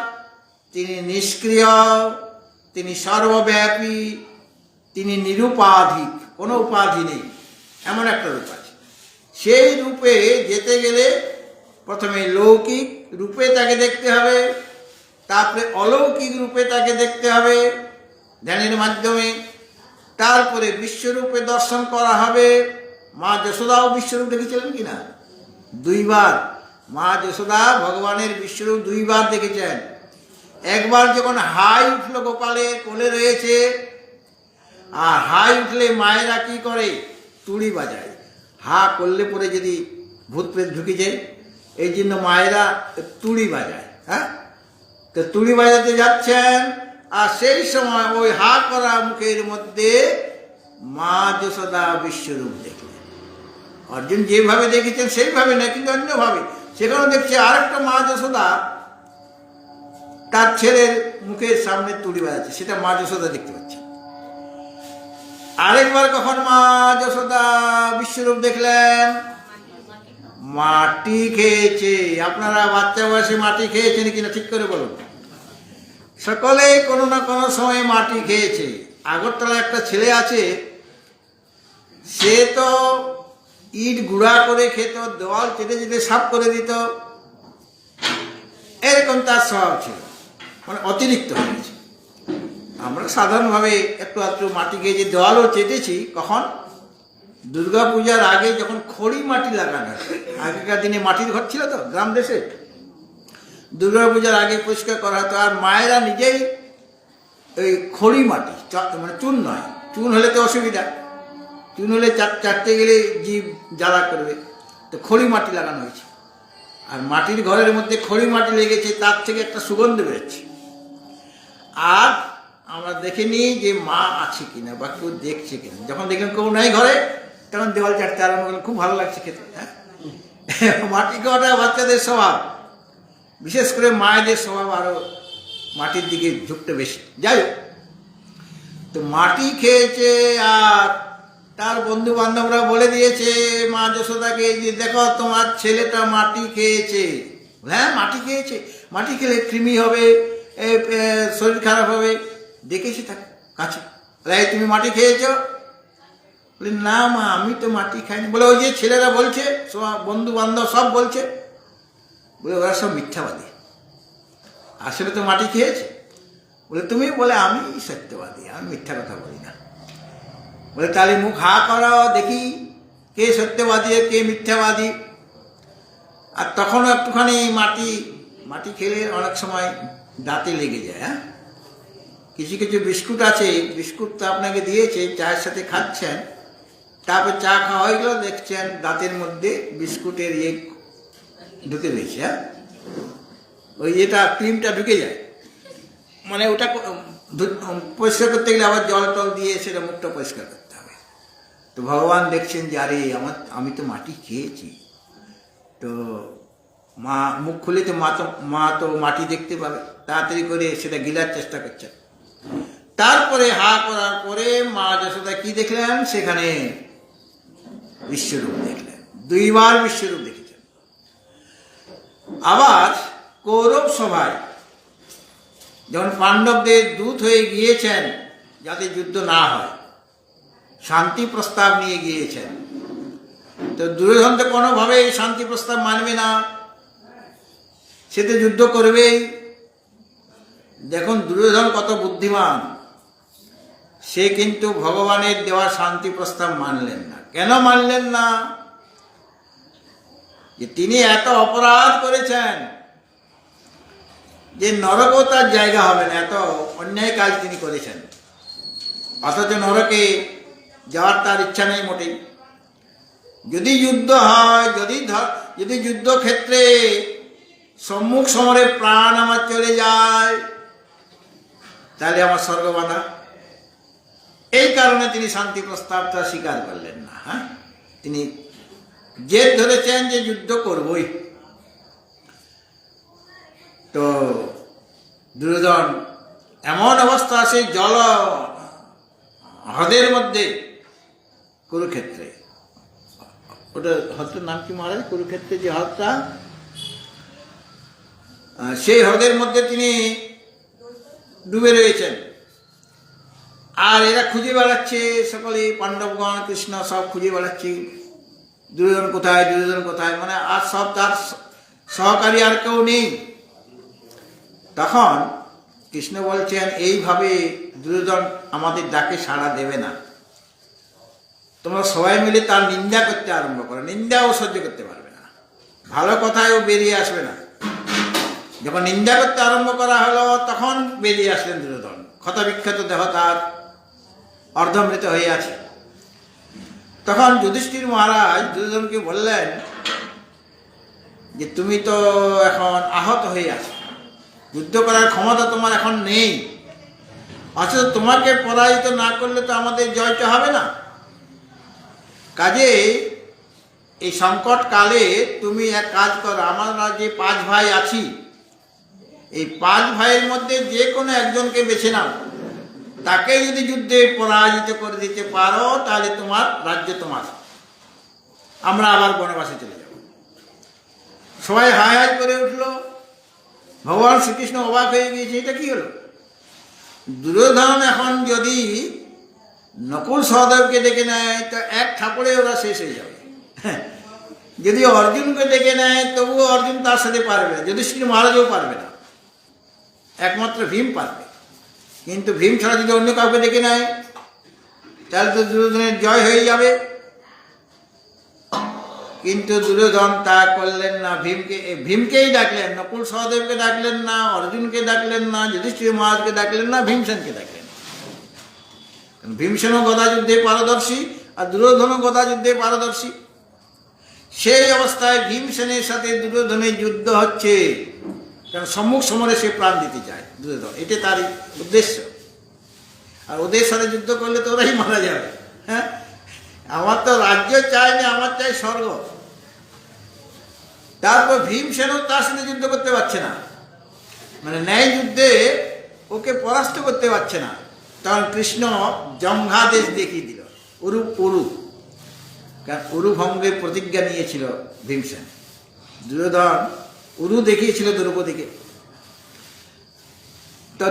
তিনি নিষ্ক্রিয়, তিনি সর্বব্যাপী, তিনি নিরুপাধিক, কোনো উপাধি নেই, এমন একটা রূপ আছে। সেই রূপে যেতে গেলে প্রথমে লৌকিক রূপে তাকে দেখতে হবে, তারপরে অলৌকিক রূপে তাকে দেখতে হবে ধ্যানের মাধ্যমে, তারপরে বিশ্বরূপে দর্শন করা হবে। মা যশোদাও বিশ্বরূপ দেখেছিলেন কিনা? দুইবার মা যশোদা ভগবানের বিশ্বরূপ দুইবার দেখেছেন। একবার যখন হাই উঠল, গোপালের কোলে রয়েছে, আর হাই উঠলে মায়েরা কি করে? তুড়ি বাজায়। হা করলে পরে যদি ভূত প্রেত ঢুকে যায়, এই জন্য মায়েরা তুড়ি বাজায়। তো তুড়ি বাজাতে যাচ্ছেন, আর সেই সময় ওই হা করা মুখের মধ্যে মা যশোদা বিশ্বরূপ দেখলেন। অর্জুন যেভাবে দেখেছেন সেইভাবে না, কিন্তু অন্যভাবে। সেখানে দেখছে আরেকটা মা যশোদা তার ছেলের মুখের সামনে তুড়ি বাজাচ্ছে, সেটা মা যশোদা দেখতে পাচ্ছে। আরেকবার কখন মা যশোদা বিশ্বরূপ দেখলেন? মাটি খেয়েছে। আপনারা বাচ্চা বয়সে মাটি খেয়েছেন কিনা ঠিক করে বলুন। সকলেই কোনো না কোনো সময় মাটি খেয়েছে। আগরতলা একটা ছেলে আছে, সে তো ইট গুঁড়া করে খেত, দেওয়াল চেটে চেটে সাফ করে দিত, এরকম তার স্বভাব ছিল, মানে অতিরিক্ত হয়ে গেছে। আমরা সাধারণভাবে একটু আধটু মাটি খেয়েছি, দেওয়ালও চেটেছি। কখন? দুর্গা পূজার আগে যখন খড়ি মাটি লাগানো, আগেকার দিনে মাটির ঘর ছিল তো গ্রাম দেশে, দুর্গা পূজার আগে পরিষ্কার করা হতো। আর মায়েরা নিজেই ওই খড়ি মাটি, মানে চুন নয়, চুন হলে তো অসুবিধা, চুন হলে চাটতে গেলে জীব জ্বালা করবে, তো খড়ি মাটি লাগানো হয়েছে। আর মাটির ঘরের মধ্যে খড়ি মাটি লেগেছে, তার থেকে একটা সুগন্ধ বেরোচ্ছে। আর আমরা দেখিনি যে মা আছে কিনা বা কেউ দেখছে কিনা। যখন দেখলাম কেউ নাই ঘরে, তখন দেওয়াল চাটতে আরম্ভ করলাম, খুব ভালো লাগছে খেতে। মাটি খাওয়াটা বাচ্চাদের স্বভাব, বিশেষ করে মায়েদের স্বভাব আরো মাটির দিকে ঝুঁকতে বেশি। যাই হোক, তো মাটি খেয়েছে। আর তার বন্ধু বান্ধবরা বলে দিয়েছে মা যশোদাকে যে দেখো তোমার ছেলেটা মাটি খেয়েছে। হ্যাঁ, মাটি খেয়েছে, মাটি খেলে কৃমি হবে, শরীর খারাপ হবে। দেখেছি তার কাছে, তুমি মাটি খেয়েছ? বলে না মা, আমি তো মাটি খাইনি। বলে ওই যে ছেলেরা বলছে, বন্ধু বান্ধব সব বলছে, বলে ওরা সব মিথ্যাবাদী, আসলে তো মাটি খেয়েছে। বলে তুমি? বলে আমি সত্যবাদী, আমি মিথ্যা কথা বলি না। বলে তাহলে মুখ হা করো, দেখি কে সত্যবাদী কে মিথ্যাবাদী। আর তখনও একটুখানি মাটি খেলে অনেক সময় দাঁতে লেগে যায়। হ্যাঁ, কিছু কিছু বিস্কুট আছে, বিস্কুট তো আপনাকে দিয়েছে, চায়ের সাথে খাচ্ছেন, তারপর চা খাওয়া হয়ে গেল, দেখছেন দাঁতের মধ্যে বিস্কুটের ইয়ে ঢুকে রয়েছে। হ্যাঁ, ওই এটা ক্রিমটা ঢুকে যায়, মানে ওটা পরিষ্কার করতে গেলে আবার জল টল দিয়ে সেটা মুখটা পরিষ্কার করতে হবে। তো ভগবান দেখছেন যে আরে আমি তো মাটি খেয়েছি, তো মা মুখ খুলে তো মা তো মাটি দেখতে পাবে, তাড়াতাড়ি করে সেটা গিলার চেষ্টা করছেন। তারপরে হা করার পরে মা যশোদা কি দেখলেন, সেখানে বিশ্বরূপ দেখলেন, 2 বার বিশ্বরূপ দেখেছেন। আবার কৌরব সভায় যখন পাণ্ডবদের দূত হয়ে গিয়েছেন যাতে যুদ্ধ না হয়, শান্তি প্রস্তাব নিয়ে গিয়েছেন, তো দুর্যোধন তো কোনোভাবেই শান্তি প্রস্তাব মানবে না, সে তো যুদ্ধ করবেই। দেখুন দুর্যোধন কত বুদ্ধিমান, সে কিন্তু ভগবানের দেওয়া শান্তি প্রস্তাব মানলেন না। কেন মানলেন না? যে তিনি এত অপরাধ করেছেন যে নরকও তার জায়গা হবে না, এত অন্যায় কাজ তিনি করেছেন। অথচ নরকে যাওয়ার তার ইচ্ছা নেই মোটেই। যদি যুদ্ধ হয়, যদি যুদ্ধক্ষেত্রে সম্মুখ সমরে প্রাণ আমার চলে যায়, তাহলে আমার স্বর্গ বাধা। এই কারণে তিনি শান্তি প্রস্তাবটা স্বীকার করলেন না। হ্যাঁ, তিনি জেদ ধরেছেন যে যুদ্ধ করবই। তো দুর্যোধন এমন অবস্থা, সেই জল হ্রদের মধ্যে, কুরুক্ষেত্রে, ওটা হ্রদের নাম কি মহারাজ? কুরুক্ষেত্রে যে হ্রদটা, সেই হ্রদের মধ্যে তিনি ডুবে রয়েছেন। আর এরা খুঁজে বেড়াচ্ছে, সকলে পাণ্ডবগণ, কৃষ্ণ সব খুঁজে বেড়াচ্ছে দুর্যোধন কোথায়, দুর্যোধন কোথায়, মানে আর সব তার সহকারী আর কেউ নেই। তখন কৃষ্ণ বলছেন, এইভাবে দুর্যোধন আমাদের ডাকে সাড়া দেবে না, তোমরা সবাই মিলে তার নিন্দা করতে আরম্ভ করো। নিন্দাও সহ্য করতে পারবে না, ভালো কথায় ও বেরিয়ে আসবে না। যখন নিন্দা করতে আরম্ভ করা হলো, তখন বেরিয়ে আসলেন দুর্যোধন। ক্ষতবিক্ষত দেহ তার, অর্ধমৃত হয়ে আছে। তখন যুধিষ্ঠির মহারাজ দুর্যোধনকে বললেন যে তুমি তো এখন আহত হয়ে আছো, যুদ্ধ করার ক্ষমতা তোমার এখন নেই, অথচ তোমাকে পরাজিত না করলে তো আমাদের জয়টা হবে না। কাজে এই সংকট কালে তুমি এক কাজ করো, আমরা যে 5 ভাই আছি, এই 5 ভাইয়ের মধ্যে যে কোনো একজনকে বেছে নাও, তাকে যদি যুদ্ধে পরাজিত করে দিতে পারো, তাহলে তোমার রাজ্য তোমার, আমরা আবার বনবাসে চলে যাব। সবাই হাই হাই করে উঠল। ভগবান শ্রীকৃষ্ণ অবাক হয়ে গিয়েছে, এটা কি হলো? দুর্যোধন এখন যদি নকুল সহদেবকে ডেকে নেয় তো এক থাপড়ে ওরা শেষ হয়ে যাবে। যদি অর্জুনকে ডেকে নেয় তবুও অর্জুন তার সাথে পারবে না, যুধিষ্ঠির মহারাজও পারবে না, একমাত্র ভীম পারবে। কিন্তু ভীম ছাড়া যদি অন্য কাউকে ডেকে নেয় তাহলে তো দুর্যোধনের জয় হয়ে যাবে। কিন্তু দুর্যোধন তা করলেন না, ভীমকেই ডাকলেন, নকুল সহদেবকে ডাকলেন না, অর্জুনকে ডাকলেন না, যুধিষ্ঠির মহারাজকে ডাকলেন না, ভীমসেনকে ডাকলেন। ভীমসেনও গদা যুদ্ধে পারদর্শী আর দুর্যোধনও গদা যুদ্ধে পারদর্শী। সেই অবস্থায় ভীমসেনের সাথে দুর্যোধনের যুদ্ধ হচ্ছে, কারণ সম্মুখ সমরে সে প্রাণ দিতে চায় দুর্যোধন, এটা তারই উদ্দেশ্য। আর ওদের সাথে যুদ্ধ করলে তো ওরাই মারা যাবে। হ্যাঁ, আমার তো রাজ্য চাই না, আমার চাই স্বর্গ। তারপর ভীমসেনও তার সাথে যুদ্ধ করতে পারছে না, মানে ন্যায় যুদ্ধে ওকে পরাস্ত করতে পারছে না। তখন কৃষ্ণ জঙ্ঘাদেশ দেখিয়ে দিল, উরু, কারণ উরু ভঙ্গের প্রতিজ্ঞা নিয়েছিল ভীমসেন। দুর্যোধন উরু দেখিয়েছিল দ্রৌপদীকে। তো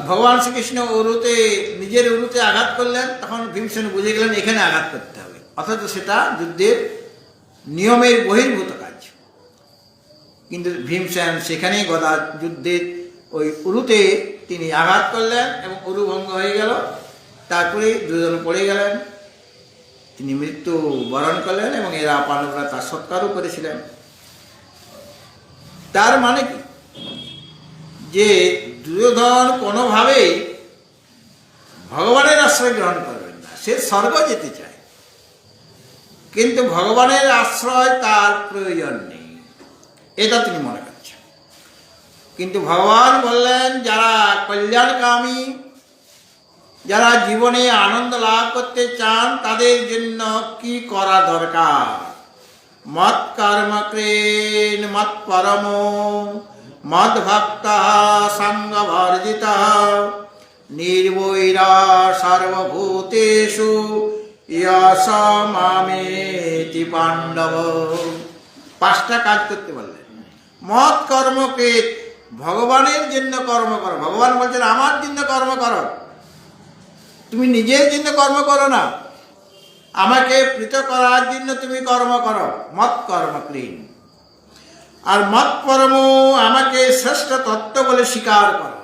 ভগবান শ্রীকৃষ্ণ নিজের উরুতে আঘাত করলেন। তখন ভীমসেন বুঝে গেলেন এখানে আঘাত করতে হবে, অথচ সেটা যুদ্ধের নিয়মের বহির্ভূত কাজ। কিন্তু ভীমসেন সেখানেই গদা যুদ্ধের ওই উরুতে তিনি আঘাত করলেন এবং উরু ভঙ্গ হয়ে গেল। তারপরে দুর্যোধন পড়ে গেলেন, তিনি মৃত্যু বরণ করলেন এবং এরা পাণ্ডবরা তার সৎকারও করেছিলেন। তার মানে কি, যে দুর্যোধন কোনোভাবেই ভগবানের আশ্রয় গ্রহণ করবেন না, সে স্বর্গ যেতে চায়, কিন্তু ভগবানের আশ্রয় তার প্রয়োজন নেই, এটা তিনি মনে করছেন। কিন্তু ভগবান বললেন, যারা কল্যাণকামী, যারা জীবনে আনন্দ লাভ করতে চান, তাদের জন্য কি করা দরকার মৎকর্মকৃন মৎপরমো মদ্ভক্তঃ সঙ্গবর্জিতঃ নির্বৈরা সর্বভূতেষু ইয়স মামেতি পাণ্ডব। 5টা কাজ করতে বললেন। মৎ কর্মকৃত, ভগবানের জন্য কর্ম করো। ভগবান বলছেন আমার জন্য কর্ম করো, তুমি নিজের জন্য কর্ম করো না, আমাকে পৃথক করার জন্য তুমি কর্ম করো। মৎ কর্মকৃন। আর মৎ পরম, আমাকে শ্রেষ্ঠ তত্ত্ব বলে স্বীকার করো।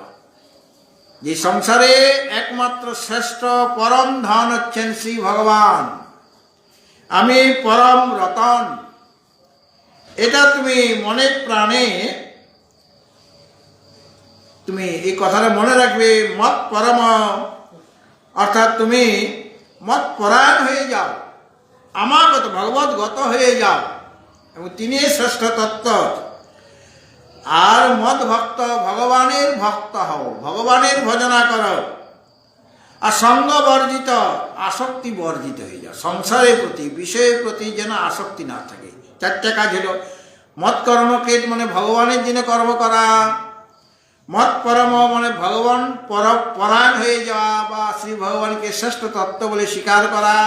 যে সংসারে একমাত্র শ্রেষ্ঠ পরম ধন হচ্ছেন শ্রী ভগবান, আমি পরম রতন, এটা তুমি মনে প্রাণে তুমি এই কথাটা মনে রাখবে। মৎ পরম অর্থাৎ তুমি মৎ পরায়ণ হয়ে যাও, আমাগত ভগবৎগত হয়ে যাও, এবং তিনি শ্রেষ্ঠ তত্ত্ব। আর মদ ভক্ত, ভগবানের ভক্ত হও, ভগবানের ভজনা করো। আর সঙ্গ বর্জিত, আসক্তি বর্জিত হয়ে যাও। সংসারের প্রতি, বিষয়ের প্রতি যেন আসক্তি না থাকে। 4টা কাজ হলো। মৎ কর্মকৃত মানে ভগবানের জন্য কর্ম করা, মৎ পরম মানে ভগবান পরায়ণ হয়ে যাওয়া বা শ্রী ভগবানকে শ্রেষ্ঠ তত্ত্ব বলে স্বীকার করা,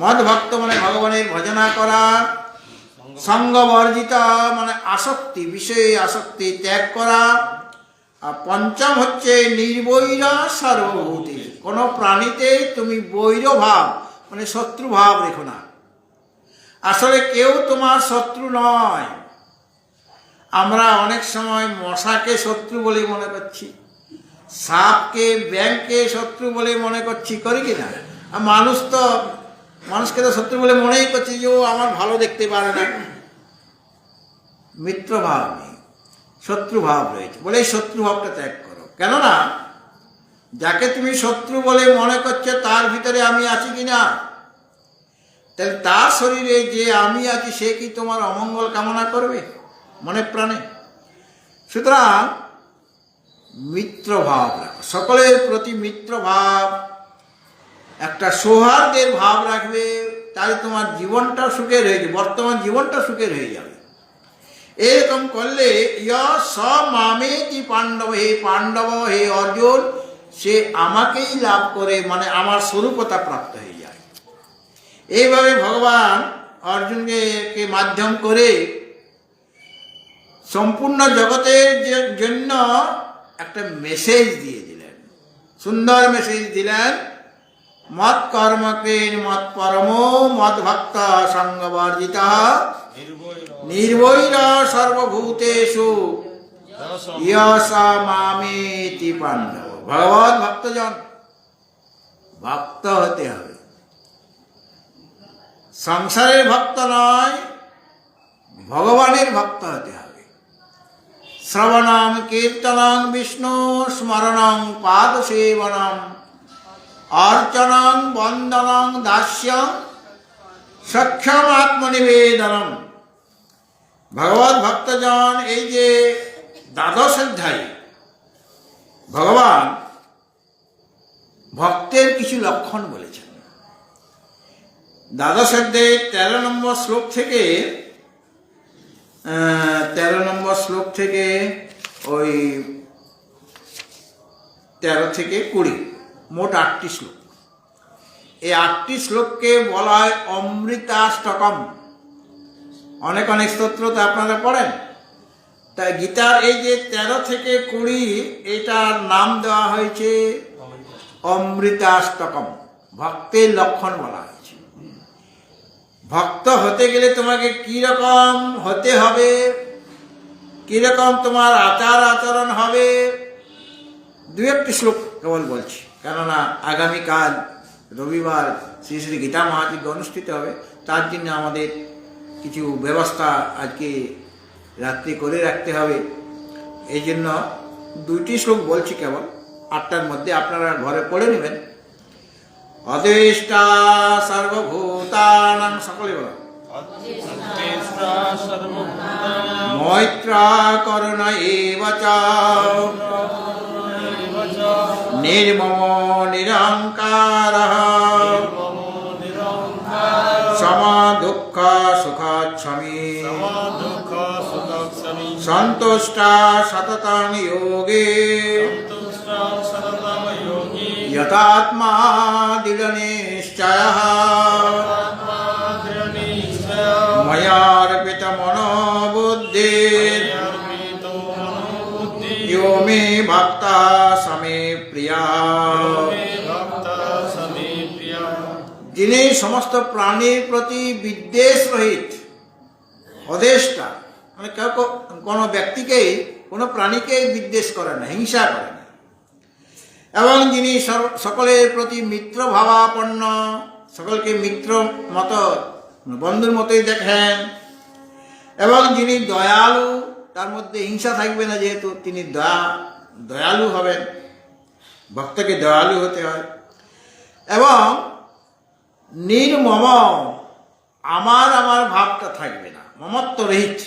মদ ভক্ত মানে ভগবানের ভজনা করা, সঙ্গ বর্জিত মানে আসক্তি, বিষয়ে আসক্তি ত্যাগ করা। আর 5ম হচ্ছে নির্বৈর সর্বভূতে, কোনো প্রাণীতে তুমি বৈর ভাব মানে শত্রু ভাব রেখো না। আসলে কেউ তোমার শত্রু নয়। আমরা অনেক সময় মশাকে শত্রু বলে মনে করছি, সাপকে ব্যাংকে শত্রু বলে মনে করছি, করি কি না? আর মানুষকে তো শত্রু বলে মনেই করছি যে ও আমার ভালো দেখতে পারে না। মিত্রভাব নেই, শত্রুভাব রয়েছে। বলে এই শত্রুভাবটা ত্যাগ করো। কেননা যাকে তুমি শত্রু বলে মনে করছো তার ভিতরে আমি আছি কিনা, তাহলে তার শরীরে যে আমি আছি সে কি তোমার অমঙ্গল কামনা করবে মনে প্রাণে? সুতরাং মিত্রভাব রাখো, সকলের প্রতি মিত্রভাব, একটা সৌহার্দ্যের ভাব রাখবে, তাই তোমার জীবনটা সুখের হয়ে যাবে, বর্তমান জীবনটা সুখের হয়ে যাবে। এরকম করলে স মামেতি পাণ্ডব, হে পাণ্ডব, হে অর্জুন, সে আমাকেই লাভ করে, মানে আমার স্বরূপতা প্রাপ্ত হয়ে যায়। এইভাবে ভগবান অর্জুনকে মাধ্যম করে সম্পূর্ণ জগতের জন্য একটা মেসেজ দিয়ে দিলেন, সুন্দর মেসেজ দিলেন। মৎ কর্মকৃন মৎ পরমো মদ ভক্ত সঙ্গবর্জিত নির্বৈর সর্বভূতেষু ইয়স মামেতি পাণ্ডব। ভগবৎ ভক্তজন, ভক্ত হতে হবে, সংসারের ভক্ত নয়, ভগবানের ভক্ত হতে হবে। শ্রবণং কীর্তনং বিষ্ণু স্মরণং পাদ সেবনং অর্চনং বন্দনং দাস্যং সক্ষম আত্মনিবেদনম। ভগবৎ ভক্তজন, এই যে 12 অধ্যায় ভগবান ভক্তের কিছু লক্ষণ বলেছেন। 12 অধ্যায়ে 13 নম্বর শ্লোক থেকে 13 থেকে 20 মোট 8টি শ্লোক। এই 8টি শ্লোককে বলা হয় অমৃতাষ্টকম। অনেক স্তোত্র তো আপনারা পড়েন, তাই গীতার এই যে 13 থেকে 20 এটার নাম দেওয়া হয়েছে অমৃতাষ্টকম। ভক্তের লক্ষণ বলা হয়েছে। ভক্ত হতে গেলে তোমাকে কি রকম হতে হবে, কি রকম তোমার আচার আচরণ হবে, 2-1টি শ্লোক কেবল বলছি, কেননা আগামীকাল রবিবার শ্রী শ্রী গীতা মহাযজ্ঞ অনুষ্ঠিত হবে। তার জন্য আমাদের কিছু ব্যবস্থা আজকে রাত্রি করে রাখতে হবে। এই জন্য 2টি শ্লোক বলছি কেবল, 8টার মধ্যে আপনারা ঘরে পড়ে নেবেন। অদেষ্টা সর্বভূতানাং, সকলে বলো, মৈত্রা করুণা এব চ নির্মম নিরহংকারঃ সম দুঃখ সুখ সন্তুষ্টা সততং যোগে যথাত্মা দৃঢ়নিশ্চয়ঃ ময়ার্পিত মনোবুদ্ধির यो मे भक्ता समे प्रिया যিনি সমস্ত প্রাণীর প্রতি বিদ্বেষ রহিত অদেষ্টা, মানে কেউ কোনো ব্যক্তিকেই কোনো প্রাণীকেই বিদ্বেষ করে না, হিংসা করে না, এবং যিনি সকলের প্রতি মিত্র ভাবাপন্ন, সকলকে মিত্র মতো বন্ধুর মতোই দেখেন, এবং যিনি দয়ালু, তার মধ্যে হিংসা থাকবে না, যেহেতু তিনি দয়ালু হবেন, ভক্তকে দয়ালু হতে হয়, এবং নির্মম, আমার ভাবটা থাকবে না, মমত্ব রহিত,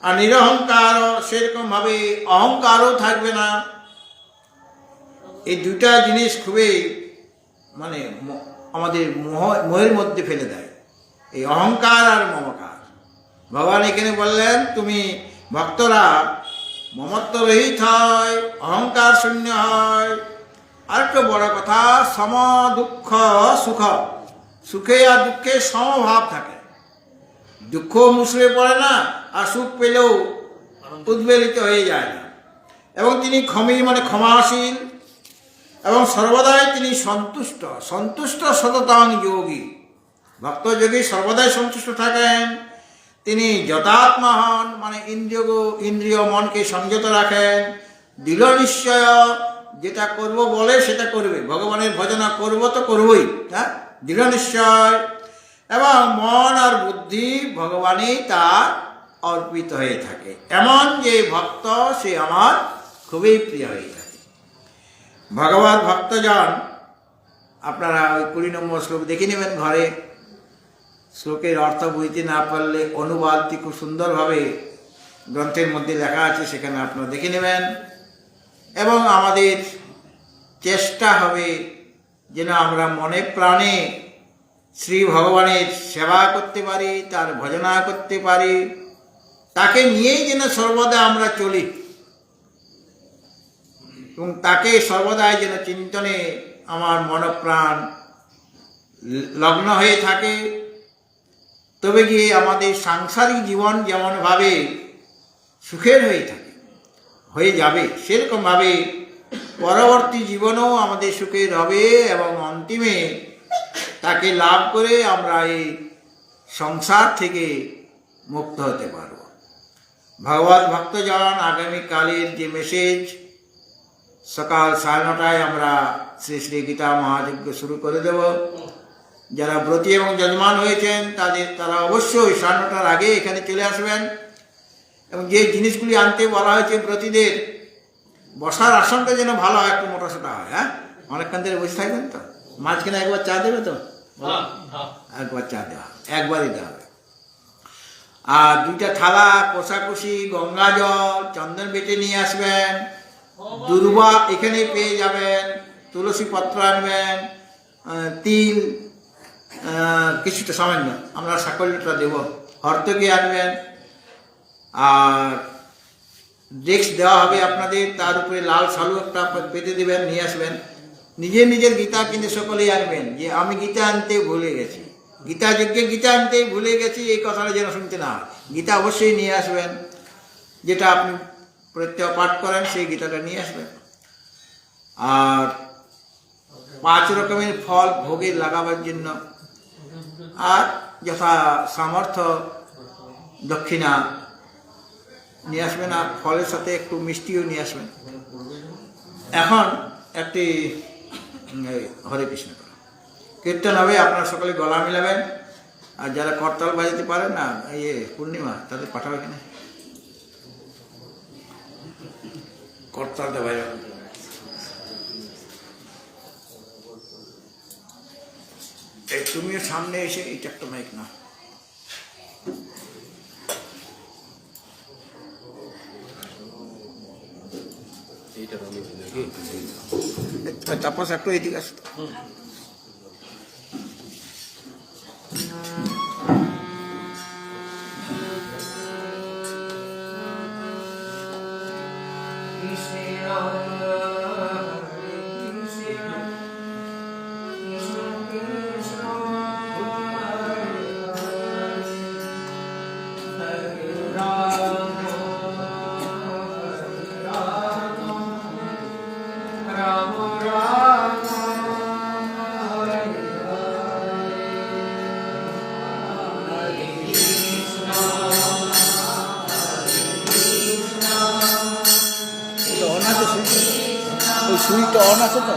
আর নিরহংকার, সেরকম ভাবে অহংকারও থাকবে না। এই দুটা জিনিস খুবই মানে আমাদের মোহের মধ্যে ফেলে দেয়, এই অহংকার আর মমকার। ভগবান এখানে বললেন তুমি ভক্তরা মমত্ব রহিত হয়, অহংকার শূন্য হয়, আর একটা বড় কথা, সম দুঃখ সুখ, সুখে আর দুঃখে সমভাব থাকে, দুঃখ মুসড়ে পড়ে না, আর সুখ পেলেও উদ্বেলিত হয়ে যায় না, এবং তিনি ক্ষমাশীল, এবং সর্বদাই তিনি সন্তুষ্ট সততং যোগী, ভক্ত যোগী সর্বদাই সন্তুষ্ট থাকেন। তিনি যথাত্মা হন, মানে ইন্দ্রিয় মনকে সংযত রাখেন, দৃঢ় নিশ্চয়, যেটা করব বলে সেটা করবে, ভগবানের ভজনা করব তো করবই, হ্যাঁ, দৃঢ় নিশ্চয়, এবং মন আর বুদ্ধি ভগবানই তার অর্পিত হয়ে থাকে, এমন যে ভক্ত সে আমার খুবই প্রিয় হয়ে থাকে। ভগবত ভক্তজন, আপনারা ওই 20 নম্বর শ্লোক দেখে নেবেন ঘরে, শ্লোকের অর্থ বুঝতে না পারলে অনুবাদটি খুব সুন্দরভাবে গ্রন্থের মধ্যে লেখা আছে, সেখানে আপনারা দেখে নেবেন, এবং আমাদের চেষ্টা হবে যেন আমরা মনে প্রাণে শ্রী ভগবানের সেবা করতে পারি, তার ভজনা করতে পারি, তাকে নিয়েই যেন সর্বদা আমরা চলি, এবং তাকে সর্বদাই যেন চিন্তনে আমার মনপ্রাণ লগ্ন হয়ে থাকে, তবে গিয়ে আমাদের সাংসারিক জীবন যেমনভাবে সুখের হয়ে যাবে, সেরকমভাবে পরবর্তী জীবনও আমাদের সুখের হবে, এবং অন্তিমে তাকে লাভ করে আমরা এই সংসার থেকে মুক্ত হতে পারব। ভগবত ভক্তজন, আগামীকালের যে মেসেজ, সকাল 9:30 আমরা শ্রী শ্রী গীতা মহাযজ্ঞ শুরু করে দেব। যারা ব্রতী এবং যজমান হয়েছেন তারা অবশ্যই 9:30 আগে এখানে চলে আসবেন, এবং যে জিনিসগুলি আনতে বলা হয়েছে ব্রতীদের, বসার আসনটা যেন ভালো হয়, একটু মোটাসোটা হয়, হ্যাঁ, অনেকক্ষণ ধরে বসে থাকবেন তো, মাঝখানে একবার চা দেবে তো, একবার চা দেওয়া, একবারই দেওয়া হবে, আর 2টা থালা, কোষাকুষি, গঙ্গা জল, চন্দন বেটে নিয়ে আসবেন, দুর্বা এখানে পেয়ে যাবেন, তুলসী পত্র আনবেন, তিল কিছুটা সামান্য, আমরা সাকল্যটা দেব, হর্তকি আনবেন, আর ডেস্ক দেওয়া হবে আপনাদের, তার উপরে লাল সালু একটা পেতে দেবেন, নিয়ে আসবেন। নিজের গীতা কিন্তু সকলেই আনবেন, যে আমি গীতা আনতে ভুলে গেছি, গীতা যজ্ঞে গীতা আনতে ভুলে গেছি, এই কথাটা যেন শুনতে না হয়। গীতা অবশ্যই নিয়ে আসবেন, যেটা আপনি প্রত্যহ পাঠ করেন সেই গীতাটা নিয়ে আসবেন, আর 5 রকমের ফল ভোগে লাগাবার জন্য, আর যথা সামর্থ্য দক্ষিণা নিয়ে আসবেন, আর ফলের সাথে একটু মিষ্টিও নিয়ে আসবেন। এখন একটি হরে কৃষ্ণ কীর্তন হবে, আপনারা সকলে গলা মিলাবেন, আর যারা করতাল বাজাতে পারেন না, পূর্ণিমা, তাদের পাঠাবে এখানে করতালটা বাজাবেন। তুমিও সামনে এসে এইটা একটা মাইক না, তাপস একটু এদিকে আসো। মাইকটা অন আছে তো?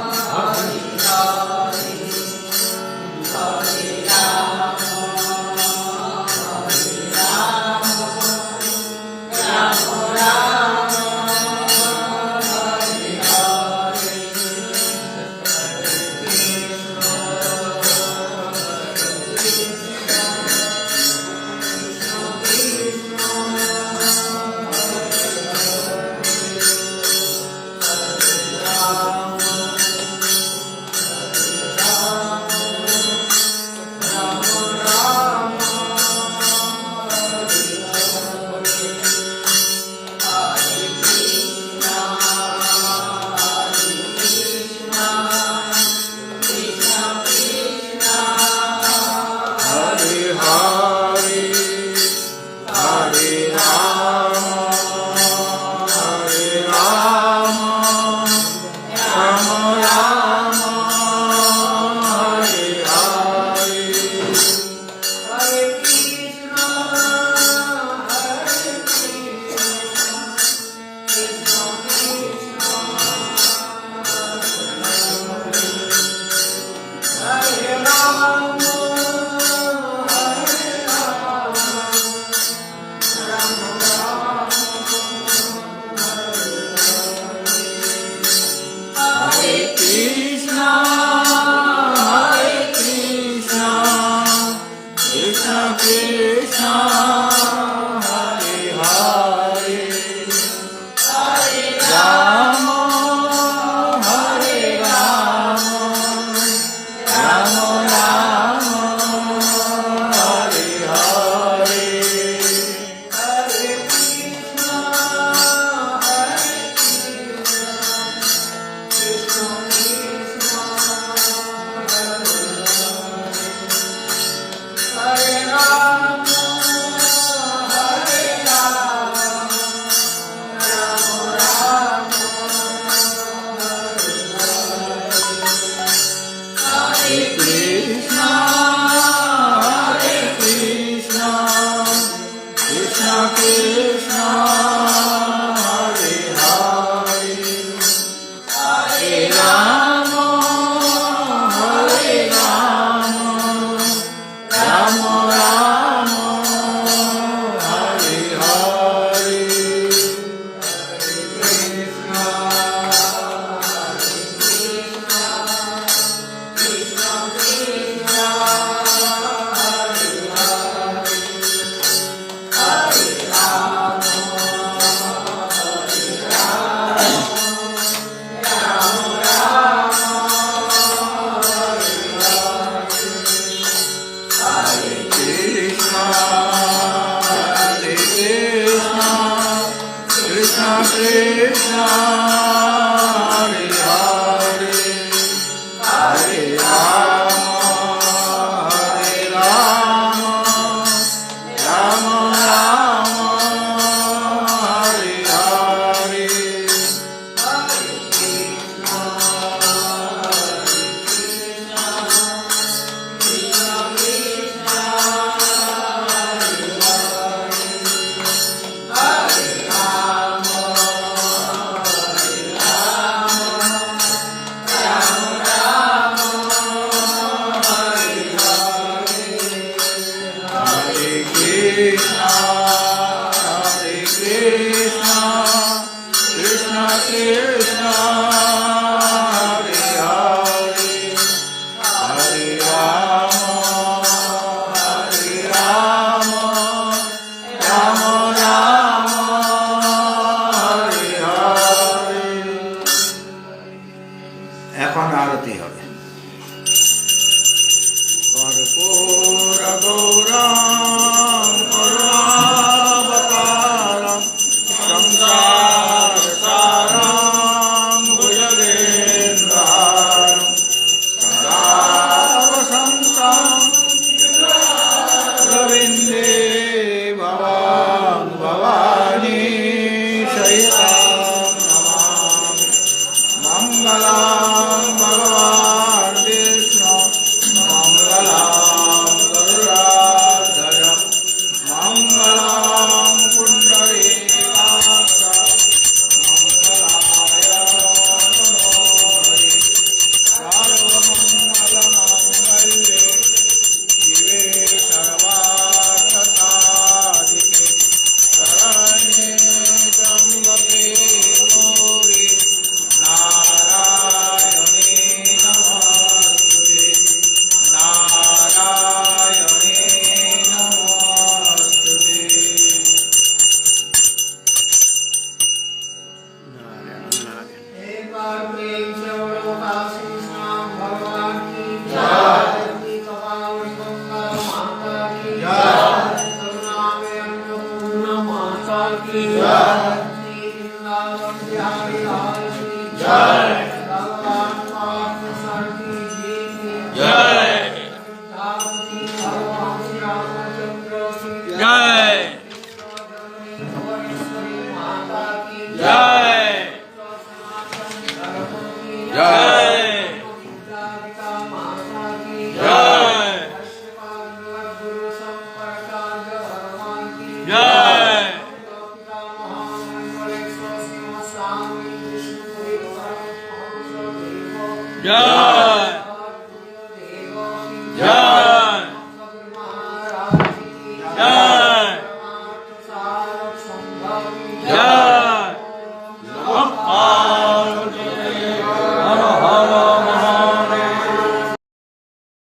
এখন আরতি হবে। কর্পূর গৌরম করুণাবতারম সংসার সারম ভুজগেন্দ্রহারম সদা বসন্తం রবীন্দ্রে ভবাং ভবানী সহিতাম নমামি মঙ্গলাং ভগবান বিষ্ণু মঙ্গলাং গরুড়াধ্বজ জয়